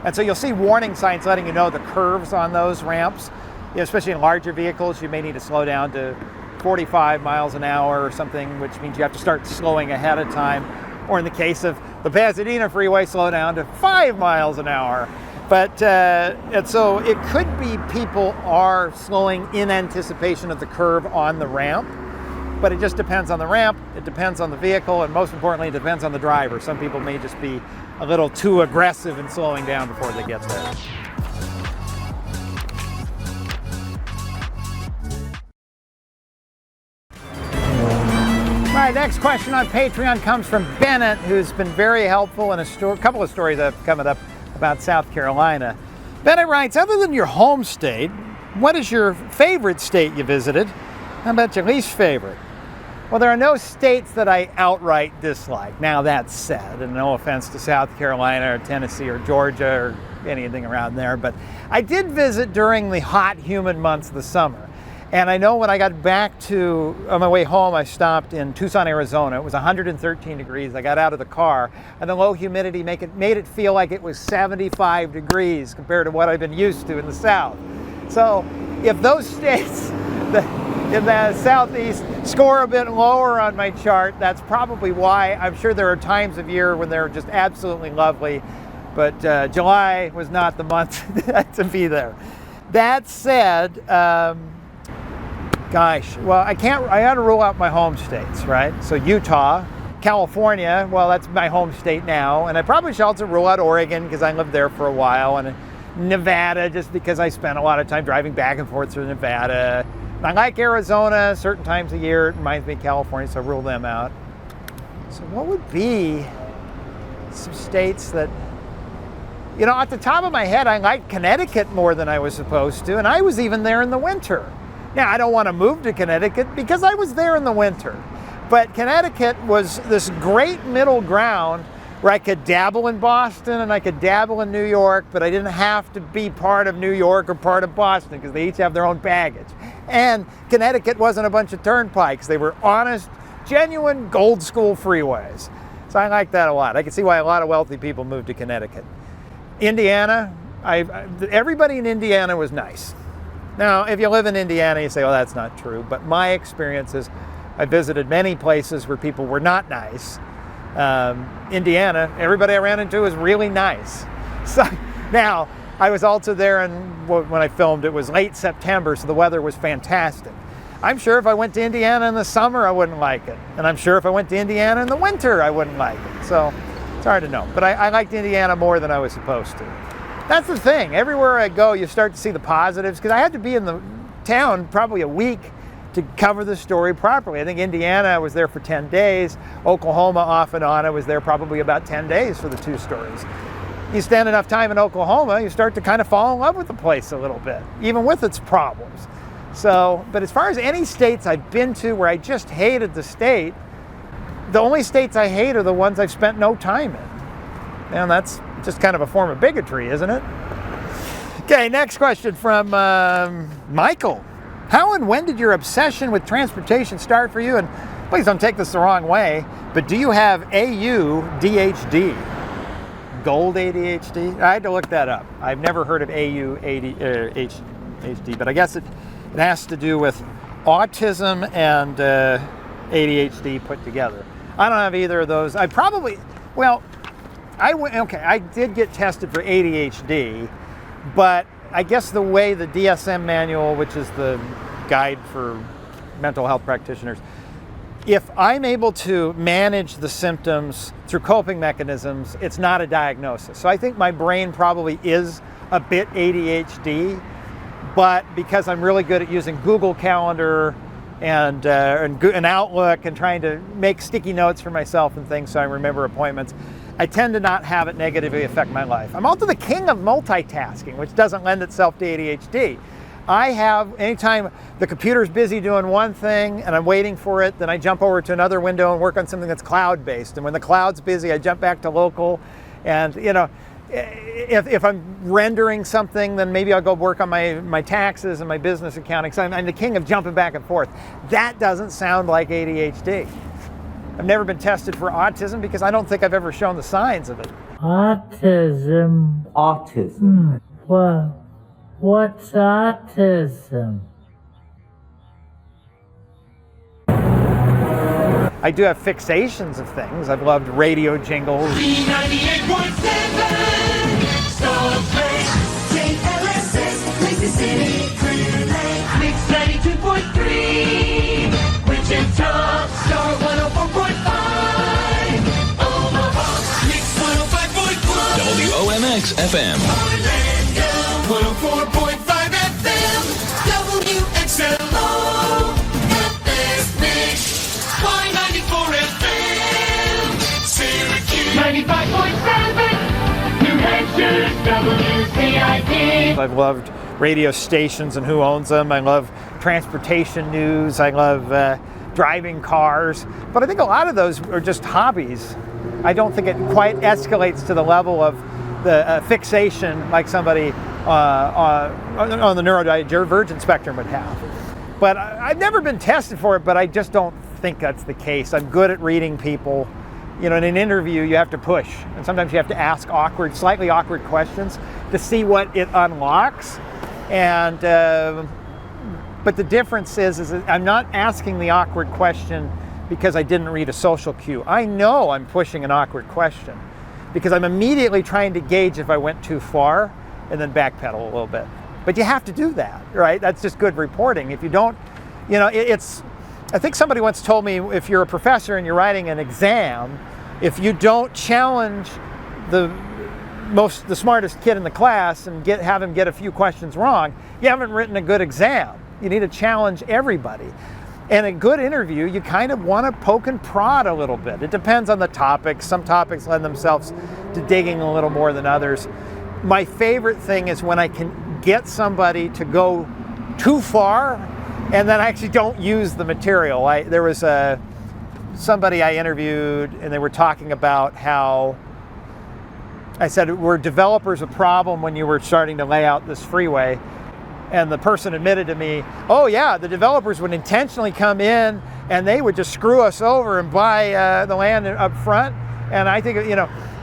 And so you'll see warning signs letting you know the curves on those ramps, especially in larger vehicles. You may need to slow down to 45 miles an hour or something, which means you have to start slowing ahead of time. Or in the case of the Pasadena freeway, slow down to 5 miles an hour. But, and so it could be people are slowing in anticipation of the curve on the ramp, but it just depends on the ramp, it depends on the vehicle, and most importantly, it depends on the driver. Some people may just be a little too aggressive in slowing down before they get there. All right, next question on Patreon comes from Bennett, who's been very helpful in a couple of stories that have come up about South Carolina. Bennett writes, other than your home state, what is your favorite state you visited? How about your least favorite? Well, there are no states that I outright dislike. Now that said, and no offense to South Carolina or Tennessee or Georgia or anything around there, but I did visit during the hot, humid months of the summer. And I know when I got back on my way home, I stopped in Tucson, Arizona. It was 113 degrees. I got out of the car, and the low humidity made it feel like it was 75 degrees compared to what I've been used to in the South. So if those states in the Southeast score a bit lower on my chart, that's probably why. I'm sure there are times of year when they're just absolutely lovely, but July was not the month to be there. That said, gosh, well, I had to rule out my home states, right? So Utah, California, well, that's my home state now. And I probably should also rule out Oregon because I lived there for a while. And Nevada, just because I spent a lot of time driving back and forth through Nevada. I like Arizona certain times of year. It reminds me of California, so I rule them out. So what would be some states that, you know, at the top of my head, I like Connecticut more than I was supposed to. And I was even there in the winter. Now, I don't want to move to Connecticut because I was there in the winter. But Connecticut was this great middle ground where I could dabble in Boston and I could dabble in New York, but I didn't have to be part of New York or part of Boston because they each have their own baggage. And Connecticut wasn't a bunch of turnpikes. They were honest, genuine, gold school freeways. So I like that a lot. I can see why a lot of wealthy people moved to Connecticut. Indiana, everybody in Indiana was nice. Now, if you live in Indiana, you say, well, that's not true. But my experience is I visited many places where people were not nice. Indiana, everybody I ran into was really nice. So now, I was also there, and when I filmed, it was late September, so the weather was fantastic. I'm sure if I went to Indiana in the summer, I wouldn't like it. And I'm sure if I went to Indiana in the winter, I wouldn't like it. So it's hard to know. But I liked Indiana more than I was supposed to. that's the thing. Everywhere I go, you start to see the positives, because I had to be in the town probably a week to cover the story properly. I think Indiana, I was there for 10 days. Oklahoma, off and on, I was there probably about 10 days for the 2 stories. You spend enough time in Oklahoma, you start to kind of fall in love with the place a little bit, even with its problems. So, but as far as any states I've been to where I just hated the state, the only states I hate are the ones I've spent no time in. And that's just kind of a form of bigotry, isn't it? Okay, next question from Michael. How and when did your obsession with transportation start for you? And please don't take this the wrong way, but do you have AUDHD? Gold ADHD? I had to look that up. I've never heard of AUDHD, but I guess it has to do with autism and ADHD put together. I don't have either of those. I did get tested for ADHD, but I guess the way the DSM manual, which is the guide for mental health practitioners, if I'm able to manage the symptoms through coping mechanisms, it's not a diagnosis. So I think my brain probably is a bit ADHD, but because I'm really good at using Google Calendar and Outlook and trying to make sticky notes for myself and things so I remember appointments, I tend to not have it negatively affect my life. I'm also the king of multitasking, which doesn't lend itself to ADHD. I have, anytime the computer's busy doing one thing and I'm waiting for it, then I jump over to another window and work on something that's cloud-based. And when the cloud's busy, I jump back to local. And if I'm rendering something, then maybe I'll go work on my taxes and my business accounting. So I'm the king of jumping back and forth. That doesn't sound like ADHD. I've never been tested for autism because I don't think I've ever shown the signs of it. Autism. Autism. What's autism? I do have fixations of things. I've loved radio jingles. B98.7 St. Ellis's, Lazy City, Clear Lake, Mix 92.3, Wichita, Star 104.5, Omaha, Mix 105.1, WOMX FM, Orlando, 104.5 FM, WXLO, FS Mix, Y94 FM, Syracuse, 95.7, New Hampshire, WCID. I've loved radio stations and who owns them. I love transportation news. I love driving cars. But I think a lot of those are just hobbies. I don't think it quite escalates to the level of the fixation like somebody on the neurodivergent spectrum would have. But I've never been tested for it, but I just don't think that's the case. I'm good at reading people. In an interview, you have to push, and sometimes you have to ask slightly awkward questions to see what it unlocks. And but the difference is that I'm not asking the awkward question because I didn't read a social cue. I know I'm pushing an awkward question because I'm immediately trying to gauge if I went too far and then backpedal a little bit. But you have to do that, right? That's just good reporting. If you don't, I think somebody once told me, if you're a professor and you're writing an exam, if you don't challenge the smartest kid in the class and have him get a few questions wrong, you haven't written a good exam. You need to challenge everybody. And a good interview, you kind of want to poke and prod a little bit. It depends on the topic. Some topics lend themselves to digging a little more than others. My favorite thing is when I can get somebody to go too far and then I actually don't use the material. There was somebody I interviewed and they were talking about how I said, were developers a problem when you were starting to lay out this freeway? And the person admitted to me, oh yeah, the developers would intentionally come in and they would just screw us over and buy the land up front. And I think,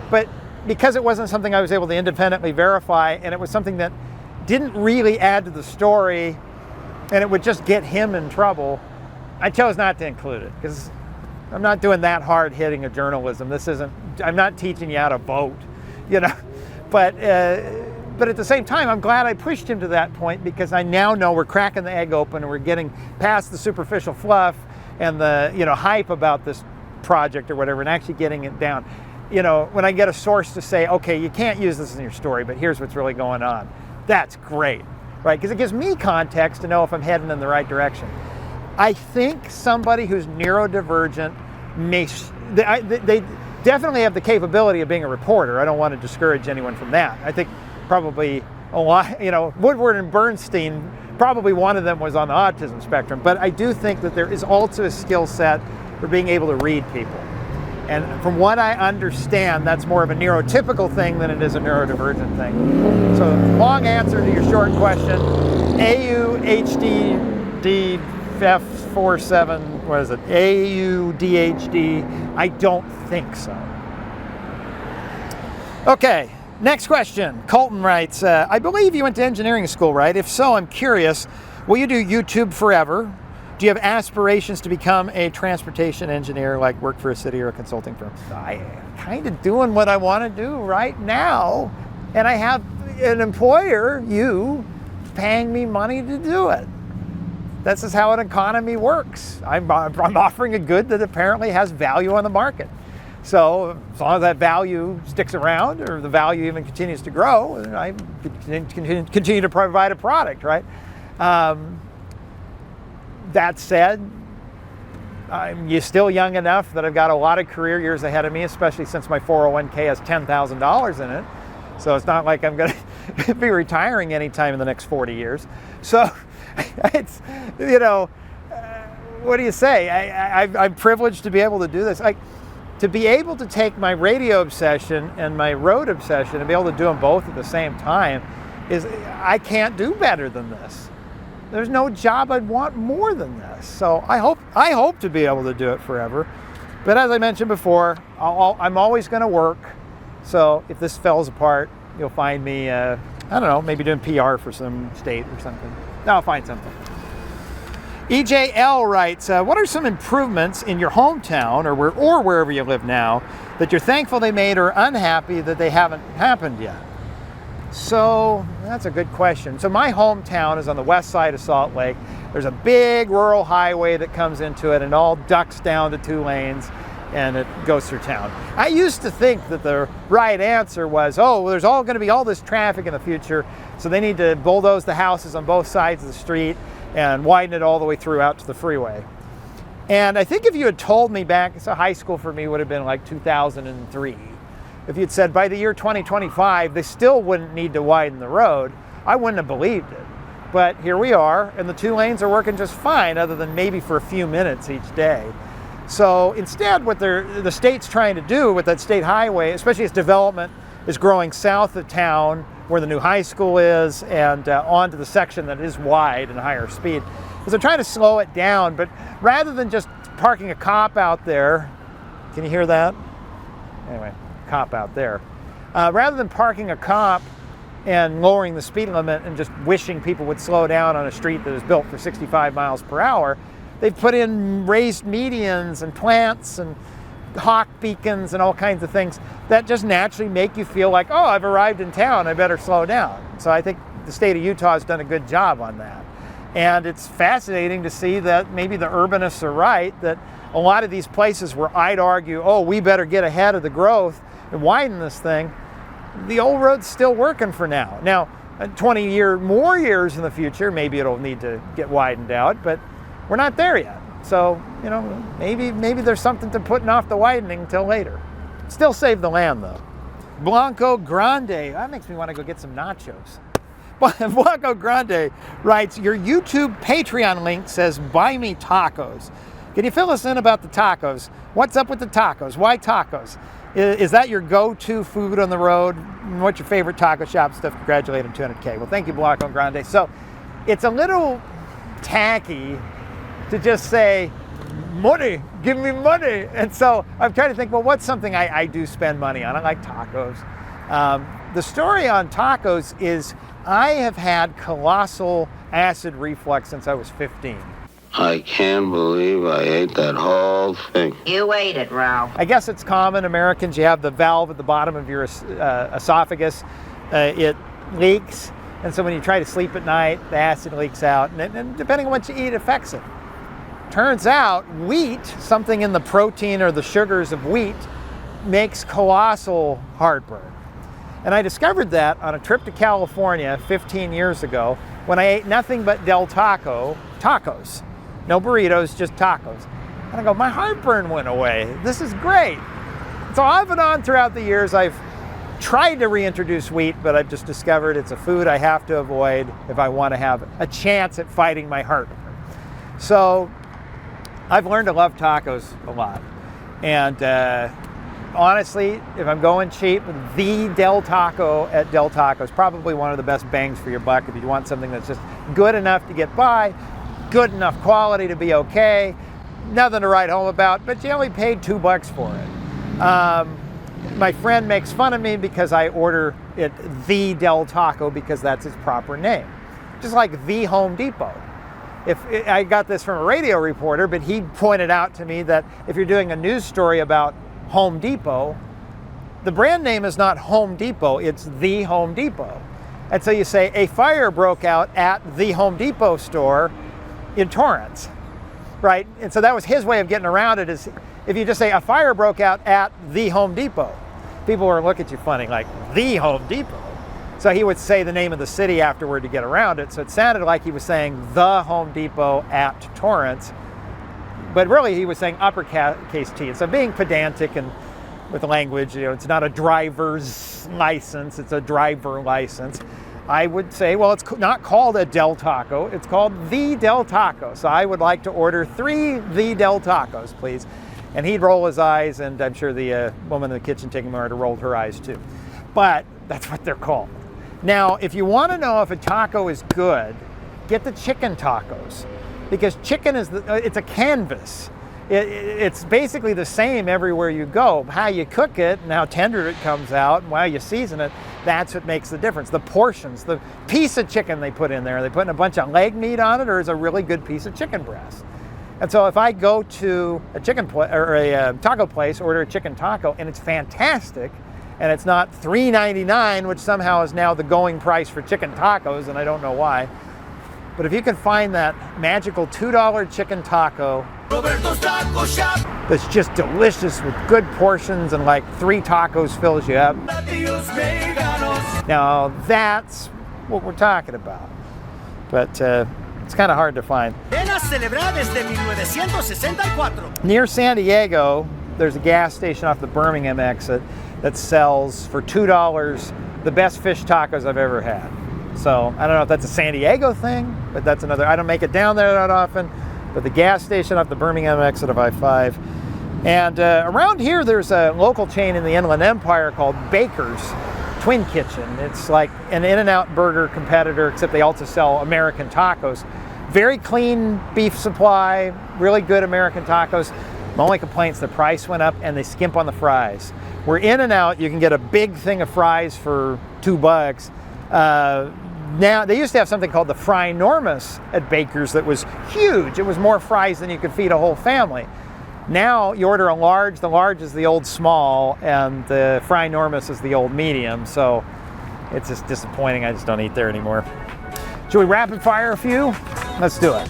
but because it wasn't something I was able to independently verify and it was something that didn't really add to the story and it would just get him in trouble, I chose not to include it because I'm not doing that hard hitting of journalism. I'm not teaching you how to vote, but at the same time, I'm glad I pushed him to that point because I now know we're cracking the egg open and we're getting past the superficial fluff and the hype about this project or whatever and actually getting it down. you know, when I get a source to say, okay, you can't use this in your story, but here's what's really going on, that's great, right? Because it gives me context to know if I'm heading in the right direction. I think somebody who's neurodivergent they definitely have the capability of being a reporter. I don't want to discourage anyone from that. I think probably a lot, you know, Woodward and Bernstein, probably one of them was on the autism spectrum, but I do think that there is also a skill set for being able to read people. And from what I understand, that's more of a neurotypical thing than it is a neurodivergent thing. So long answer to your short question, AUHDDF47, what is it, AUDHD, I don't think so. Okay, next question. Colton writes, I believe you went to engineering school, right? If so, I'm curious, will you do YouTube forever? Do you have aspirations to become a transportation engineer, like work for a city or a consulting firm? I'm kind of doing what I want to do right now, and I have an employer, you, paying me money to do it. This is how an economy works. I'm offering a good that apparently has value on the market. So as long as that value sticks around, or the value even continues to grow, I continue to provide a product, right? That said, I'm still young enough that I've got a lot of career years ahead of me, especially since my 401k has $10,000 in it. So it's not like I'm going to be retiring anytime in the next 40 years. So it's, you know, what do you say? I'm privileged to be able to do this. To be able to take my radio obsession and my road obsession and be able to do them both at the same time I can't do better than this. There's no job I'd want more than this. So I hope to be able to do it forever. But as I mentioned before, I'm always going to work. So if this falls apart, you'll find me, I don't know, maybe doing PR for some state or something. I'll find something. EJL writes, what are some improvements in your hometown or wherever you live now that you're thankful they made or unhappy that they haven't happened yet? So that's a good question. So my hometown is on the west side of Salt Lake. There's a big rural highway that comes into it and all ducks down to 2 lanes and it goes through town. I used to think that the right answer was, oh, well, there's all going to be all this traffic in the future, so they need to bulldoze the houses on both sides of the street and widen it all the way through out to the freeway. And I think if you had told me back, so high school for me would have been like 2003. If you'd said by the year 2025, they still wouldn't need to widen the road, I wouldn't have believed it. But here we are, and the 2 lanes are working just fine, other than maybe for a few minutes each day. So instead, what the state's trying to do with that state highway, especially as development is growing south of town, where the new high school is, and onto the section that is wide and higher speed, is they're trying to slow it down. But rather than just parking a cop out there, can you hear that? Anyway. Cop out there. Rather than parking a cop and lowering the speed limit and just wishing people would slow down on a street that is built for 65 miles per hour, they've put in raised medians and plants and hawk beacons and all kinds of things that just naturally make you feel like, oh, I've arrived in town, I better slow down. So I think the state of Utah has done a good job on that. And it's fascinating to see that maybe the urbanists are right, that a lot of these places where I'd argue, oh, we better get ahead of the growth and widen this thing, the old road's still working for now. Now, 20 more years in the future, maybe it'll need to get widened out, but we're not there yet. So, you know, maybe there's something to putting off the widening until later. Still save the land, though. Blanco Grande, that makes me want to go get some nachos. Blanco Grande writes, your YouTube Patreon link says, buy me tacos. Can you fill us in about the tacos? What's up with the tacos? Why tacos? Is that your go-to food on the road? What's your favorite taco shop stuff? Congratulate on 200K. Well, thank you, Blanco Grande. So it's a little tacky to just say, money, give me money. And so I'm trying to think, well, what's something I do spend money on? I like tacos. The story on tacos is I have had colossal acid reflux since I was 15. I can't believe I ate that whole thing. You ate it, Ralph. I guess it's common. Americans, you have the valve at the bottom of your esophagus. It leaks. And so when you try to sleep at night, the acid leaks out. And depending on what you eat, it affects it. Turns out wheat, something in the protein or the sugars of wheat, makes colossal heartburn. And I discovered that on a trip to California 15 years ago when I ate nothing but Del Taco tacos. No burritos, just tacos. And I go, my heartburn went away. This is great. So off and on throughout the years, I've tried to reintroduce wheat, but I've just discovered it's a food I have to avoid if I want to have a chance at fighting my heartburn. So I've learned to love tacos a lot. And honestly, if I'm going cheap, the Del Taco at Del Taco is probably one of the best bangs for your buck if you want something that's just good enough to get by, good enough quality to be okay, nothing to write home about, but you only paid $2 for it. My friend makes fun of me because I order it the Del Taco because that's its proper name. Just like the Home Depot. I got this from a radio reporter, but he pointed out to me that if you're doing a news story about Home Depot, the brand name is not Home Depot, it's the Home Depot. And so you say, a fire broke out at the Home Depot store in Torrance, right? And so that was his way of getting around it, is if you just say, a fire broke out at the Home Depot, people will look at you funny, like, the Home Depot? So he would say the name of the city afterward to get around it. So it sounded like he was saying the Home Depot at Torrance, but really he was saying uppercase T. And so being pedantic and with language, it's not a driver's license, it's a driver license. I would say, well, it's not called a Del Taco, it's called the Del Taco. So I would like to order 3 the Del Tacos, please. And he'd roll his eyes, and I'm sure the woman in the kitchen taking my order rolled her eyes too. But that's what they're called. Now, if you want to know if a taco is good, get the chicken tacos, because chicken is it's a canvas. It's basically the same everywhere you go. How you cook it and how tender it comes out and how you season it, that's what makes the difference. The portions, the piece of chicken they put in there, are they putting a bunch of leg meat on it, or is it a really good piece of chicken breast? And so if I go to a taco place, order a chicken taco, and it's fantastic, and it's not $3.99, which somehow is now the going price for chicken tacos, and I don't know why. But if you can find that magical $2 chicken taco that's just delicious with good portions and like 3 tacos fills you up, now that's what we're talking about. But it's kind of hard to find. Near San Diego, there's a gas station off the Birmingham exit that sells for $2 the best fish tacos I've ever had. So I don't know if that's a San Diego thing, but that's another. I don't make it down there that often, but the gas station off the Birmingham exit of I-5. And around here, there's a local chain in the Inland Empire called Baker's Twin Kitchen. It's like an In-N-Out burger competitor, except they also sell American tacos. Very clean beef supply, really good American tacos. My only complaint's the price went up and they skimp on the fries. Where In-N-Out, you can get a big thing of fries for $2. Now, they used to have something called the Fry-Normous at Baker's that was huge. It was more fries than you could feed a whole family. Now, you order a large, the large is the old small, and the Fry-Normous is the old medium, so it's just disappointing. I just don't eat there anymore. Should we rapid fire a few? Let's do it.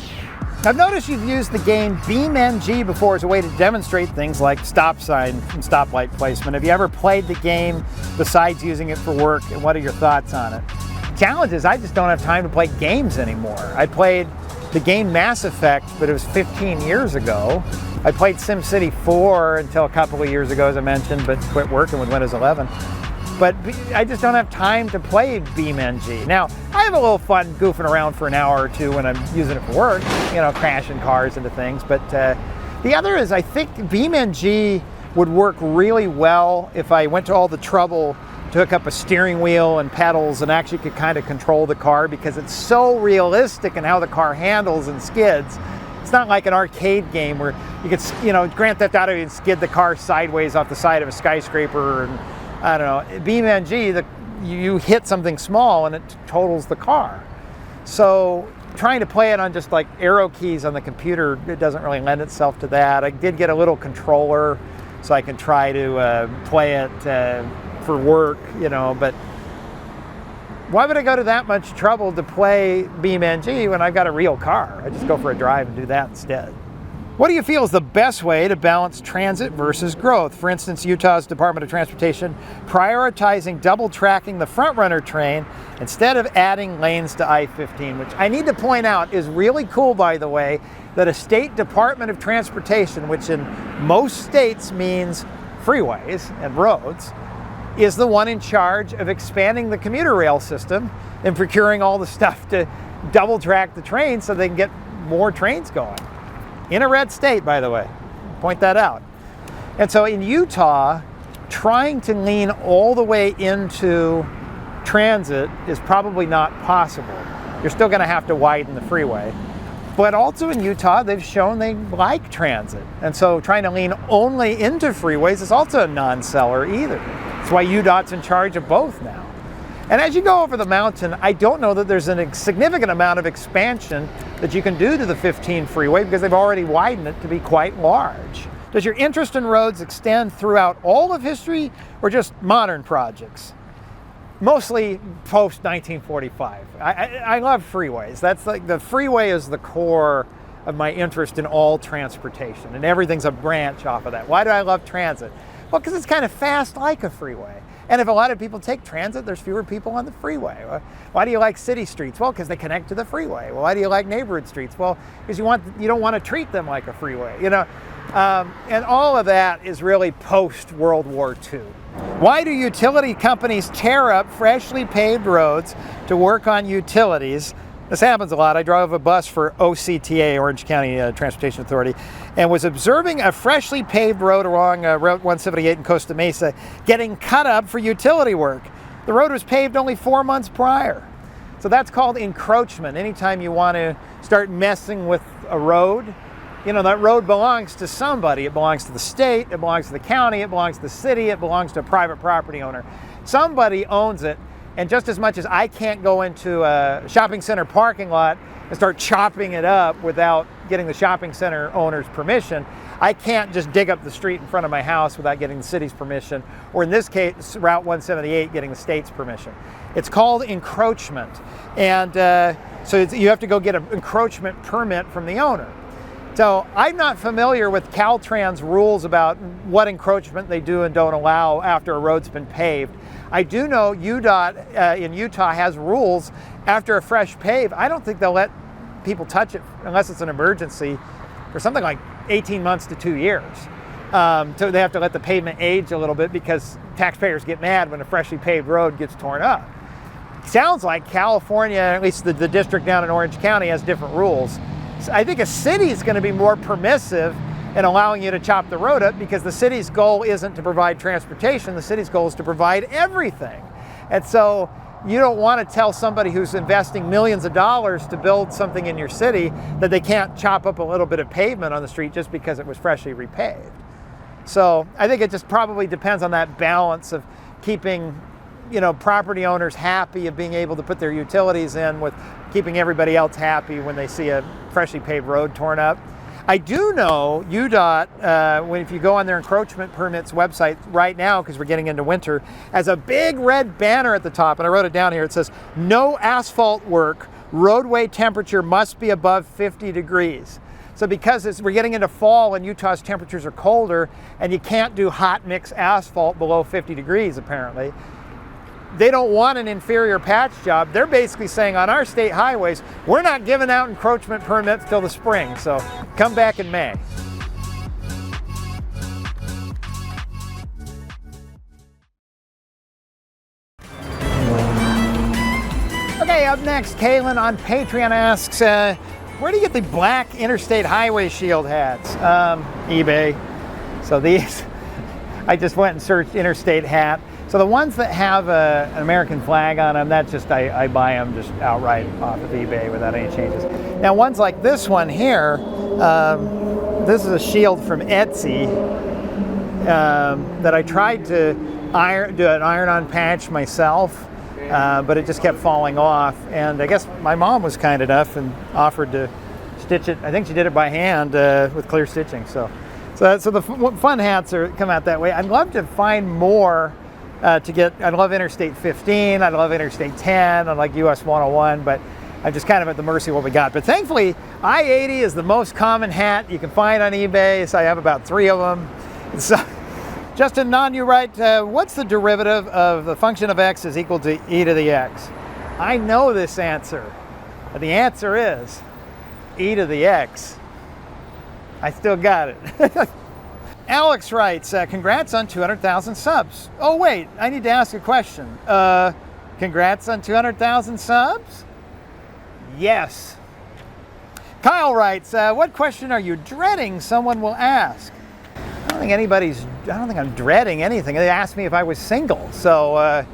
I've noticed you've used the game BeamNG before as a way to demonstrate things like stop sign and stoplight placement. Have you ever played the game besides using it for work, and what are your thoughts on it? Challenge is I just don't have time to play games anymore. I played the game Mass Effect, but it was 15 years ago. I played SimCity 4 until a couple of years ago, as I mentioned, but quit working with Windows 11. But I just don't have time to play BeamNG. Now, I have a little fun goofing around for an hour or two when I'm using it for work, crashing cars into things. But the other is I think BeamNG would work really well if I went to all the trouble to hook up a steering wheel and pedals and actually could kind of control the car, because it's so realistic in how the car handles and skids. It's not like an arcade game where you could, Grand Theft Auto, you can skid the car sideways off the side of a skyscraper, and I don't know. BeamNG, you hit something small and it totals the car. So trying to play it on just like arrow keys on the computer, it doesn't really lend itself to that. I did get a little controller so I can try to play it for work, but why would I go to that much trouble to play BeamNG when I've got a real car? I just go for a drive and do that instead. What do you feel is the best way to balance transit versus growth? For instance, Utah's Department of Transportation prioritizing double tracking the front runner train instead of adding lanes to I-15, which I need to point out is really cool, by the way, that a state Department of Transportation, which in most states means freeways and roads, is the one in charge of expanding the commuter rail system and procuring all the stuff to double track the trains so they can get more trains going. In a red state, by the way, point that out. And so in Utah, trying to lean all the way into transit is probably not possible. You're still going to have to widen the freeway. But also in Utah, they've shown they like transit. And so trying to lean only into freeways is also a non-seller either. That's why UDOT's in charge of both now. And as you go over the mountain, I don't know that there's a significant amount of expansion that you can do to the 15 freeway because they've already widened it to be quite large. Does your interest in roads extend throughout all of history or just modern projects? Mostly post 1945. I love freeways. That's like the freeway is the core of my interest in all transportation, and everything's a branch off of that. Why do I love transit? Well, because it's kind of fast like a freeway. And if a lot of people take transit, there's fewer people on the freeway. Why do you like city streets? Well, because they connect to the freeway. Well, why do you like neighborhood streets? Well, because you don't want to treat them like a freeway, you know. And all of that is really post World War II. Why do utility companies tear up freshly paved roads to work on utilities? This happens a lot. I drove a bus for OCTA, Orange County Transportation Authority, and was observing a freshly paved road along Route 178 in Costa Mesa getting cut up for utility work. The road was paved only 4 months prior. So that's called encroachment. Anytime you want to start messing with a road, you know, that road belongs to somebody. It belongs to the state, it belongs to the county, it belongs to the city, it belongs to a private property owner. Somebody owns it. And just as much as I can't go into a shopping center parking lot and start chopping it up without getting the shopping center owner's permission, I can't just dig up the street in front of my house without getting the city's permission, or in this case, Route 178, getting the state's permission. It's called encroachment. And so you have to go get an encroachment permit from the owner. So I'm not familiar with Caltrans rules about what encroachment they do and don't allow after a road's been paved. I do know UDOT in Utah has rules after a fresh pave. I don't think they'll let people touch it unless it's an emergency for something like 18 months to 2 years. So they have to let the pavement age a little bit because taxpayers get mad when a freshly paved road gets torn up. Sounds like California, at least the district down in Orange County, has different rules. So I think a city is going to be more permissive in allowing you to chop the road up because the city's goal isn't to provide transportation, the city's goal is to provide everything. And so you don't want to tell somebody who's investing millions of dollars to build something in your city that they can't chop up a little bit of pavement on the street just because it was freshly repaved. So I think it just probably depends on that balance of keeping, you know, property owners happy of being able to put their utilities in with keeping everybody else happy when they see a freshly paved road torn up. I do know UDOT, if you go on their encroachment permits website right now, because we're getting into winter, has a big red banner at the top, and I wrote it down here. It says, no asphalt work, roadway temperature must be above 50 degrees. So because we're getting into fall and Utah's temperatures are colder, and you can't do hot mix asphalt below 50 degrees apparently, they don't want an inferior patch job. They're basically saying on our state highways, we're not giving out encroachment permits till the spring, so come back in May. Okay, up next, Kaylin on Patreon asks, where do you get the black interstate highway shield hats? eBay. So these, I just went and searched interstate hat. So the ones that have an American flag on them, that's just, I buy them just outright off of eBay without any changes. Now ones like this one here, this is a shield from Etsy that I tried to do an iron-on patch myself, but it just kept falling off. And I guess my mom was kind enough and offered to stitch it. I think she did it by hand with clear stitching. So the fun hats come out that way. I'd love to find more. I love Interstate 15, I love Interstate 10, I like US 101, but I'm just kind of at the mercy of what we got. But thankfully, I-80 is the most common hat you can find on eBay, so I have about 3 of them. So, Justin Non, you write, what's the derivative of the function of x is equal to e to the x? I know this answer. But the answer is e to the x. I still got it. Alex writes, congrats on 200,000 subs. Oh wait, I need to ask a question. Congrats on 200,000 subs? Yes. Kyle writes, what question are you dreading someone will ask? I don't think I'm dreading anything. They asked me if I was single. So, I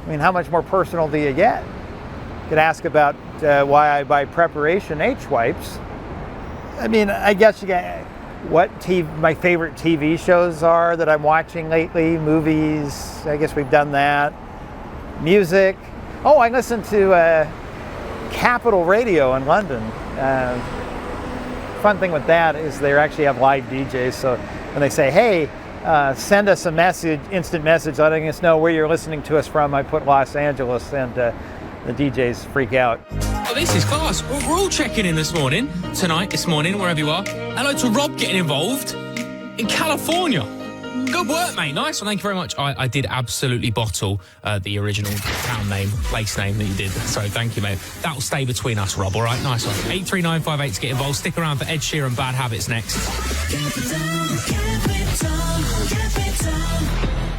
mean, how much more personal do you get? You could ask about why I buy preparation H-wipes. I mean, I guess you get what my favorite TV shows are that I'm watching lately, movies. I guess we've done that. Music. Oh, I listen to Capital Radio in London. Fun thing with that is they actually have live DJs. So when they say, hey, send us a message, instant message letting us know where you're listening to us from, I put Los Angeles, and the DJs freak out. Oh, this is class. We're all checking in this morning, tonight, this morning, wherever you are. Hello to Rob getting involved in California. Good work, mate. Nice one. Thank you very much. I did absolutely bottle the original town name, place name that you did. So thank you, mate. That'll stay between us, Rob. All right, nice one. 83958 to get involved. Stick around for Ed Sheeran Bad Habits next.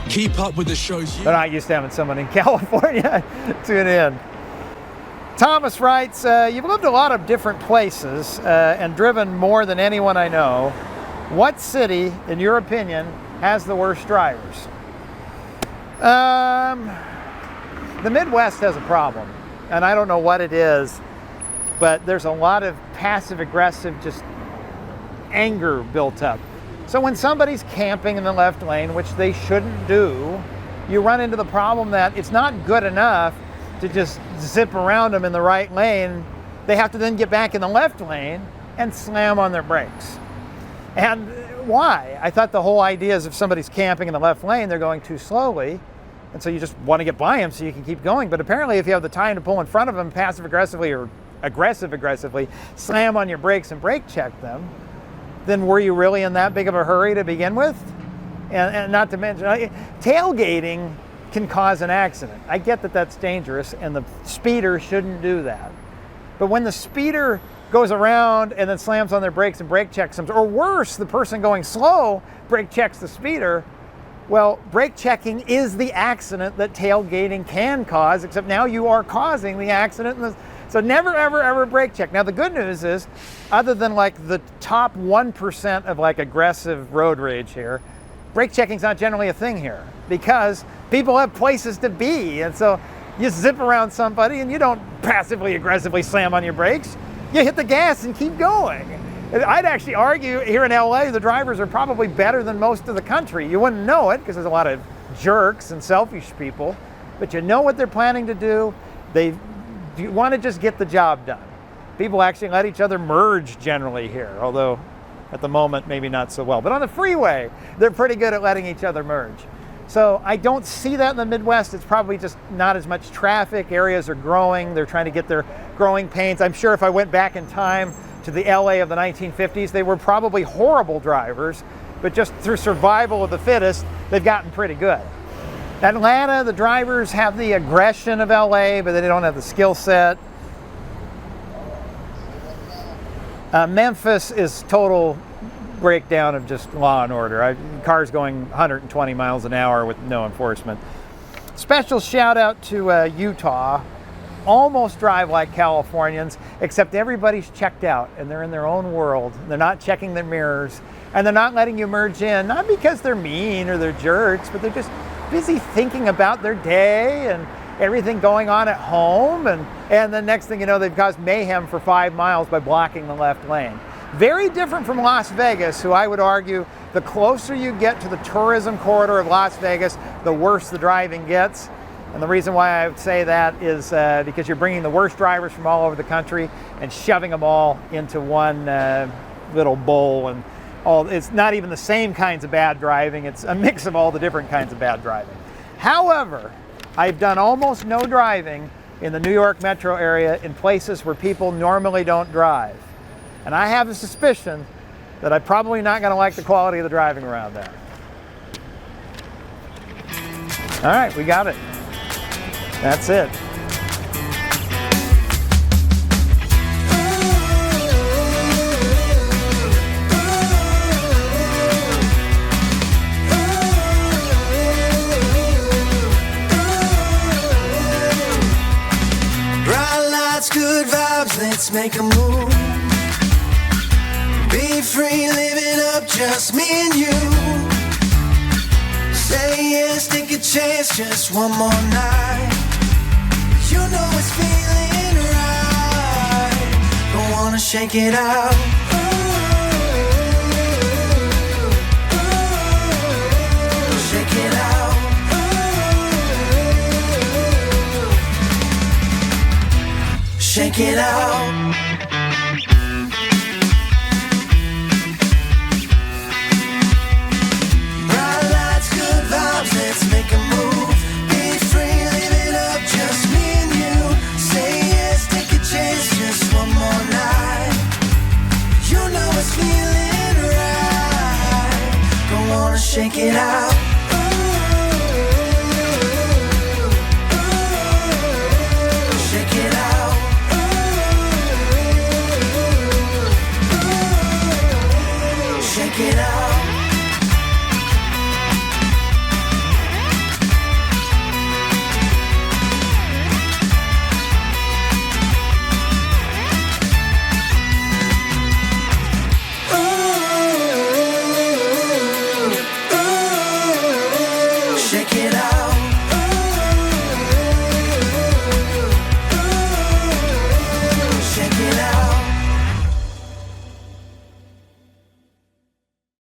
Keep up with the shows. They're not used to having someone in California tune in. Thomas writes, you've lived a lot of different places and driven more than anyone I know. What city, in your opinion, has the worst drivers? The Midwest has a problem, and I don't know what it is, but there's a lot of passive-aggressive just anger built up. So when somebody's camping in the left lane, which they shouldn't do, you run into the problem that it's not good enough to just zip around them in the right lane. They have to then get back in the left lane and slam on their brakes. And why? I thought the whole idea is if somebody's camping in the left lane, they're going too slowly, and so you just want to get by them so you can keep going. But apparently if you have the time to pull in front of them passive-aggressively or aggressive-aggressively, slam on your brakes and brake check them, then were you really in that big of a hurry to begin with? And not to mention, tailgating can cause an accident. I get that that's dangerous, and the speeder shouldn't do that. But when the speeder goes around and then slams on their brakes and brake checks them, or worse, the person going slow brake checks the speeder, well, brake checking is the accident that tailgating can cause, except now you are causing the accident. So never, ever, ever brake check. Now, the good news is, other than like the top 1% of like aggressive road rage here, brake checking's not generally a thing here because people have places to be. And so you zip around somebody and you don't passively aggressively slam on your brakes. You hit the gas and keep going. I'd actually argue here in LA, the drivers are probably better than most of the country. You wouldn't know it because there's a lot of jerks and selfish people, but you know what they're planning to do. They want to just get the job done. People actually let each other merge generally here, although at the moment maybe not so well. But on the freeway, they're pretty good at letting each other merge. So I don't see that in the Midwest. It's probably just not as much traffic. Areas are growing. They're trying to get their growing pains. I'm sure if I went back in time to the LA of the 1950s, they were probably horrible drivers, but just through survival of the fittest, they've gotten pretty good. Atlanta, the drivers have the aggression of LA, but they don't have the skill set. Memphis is total breakdown of just law and order. Cars going 120 miles an hour with no enforcement. Special shout out to Utah. Almost drive like Californians, except everybody's checked out and they're in their own world. They're not checking their mirrors and they're not letting you merge in, not because they're mean or they're jerks, but they're just busy thinking about their day and everything going on at home. And the next thing you know, they've caused mayhem for 5 miles by blocking the left lane. Very different from Las Vegas, who I would argue the closer you get to the tourism corridor of Las Vegas, the worse the driving gets. And the reason why I would say that is because you're bringing the worst drivers from all over the country and shoving them all into one little bowl. And it's not even the same kinds of bad driving. It's a mix of all the different kinds of bad driving. However, I've done almost no driving in the New York metro area in places where people normally don't drive. And I have a suspicion that I'm probably not going to like the quality of the driving around there. All right, we got it. That's it. Bright lights, good vibes, let's make a move. Be free, live it up, just me and you. Say yes, take a chance, just one more night. You know it's feeling right. Don't wanna shake it out. Shake it out. Shake it out. Bright lights, good vibes, let's make a move. Be free, live it up, just me and you. Say yes, take a chance, just one more night. You know it's feeling right. Don't wanna shake it out. Shake it out. Shake it out.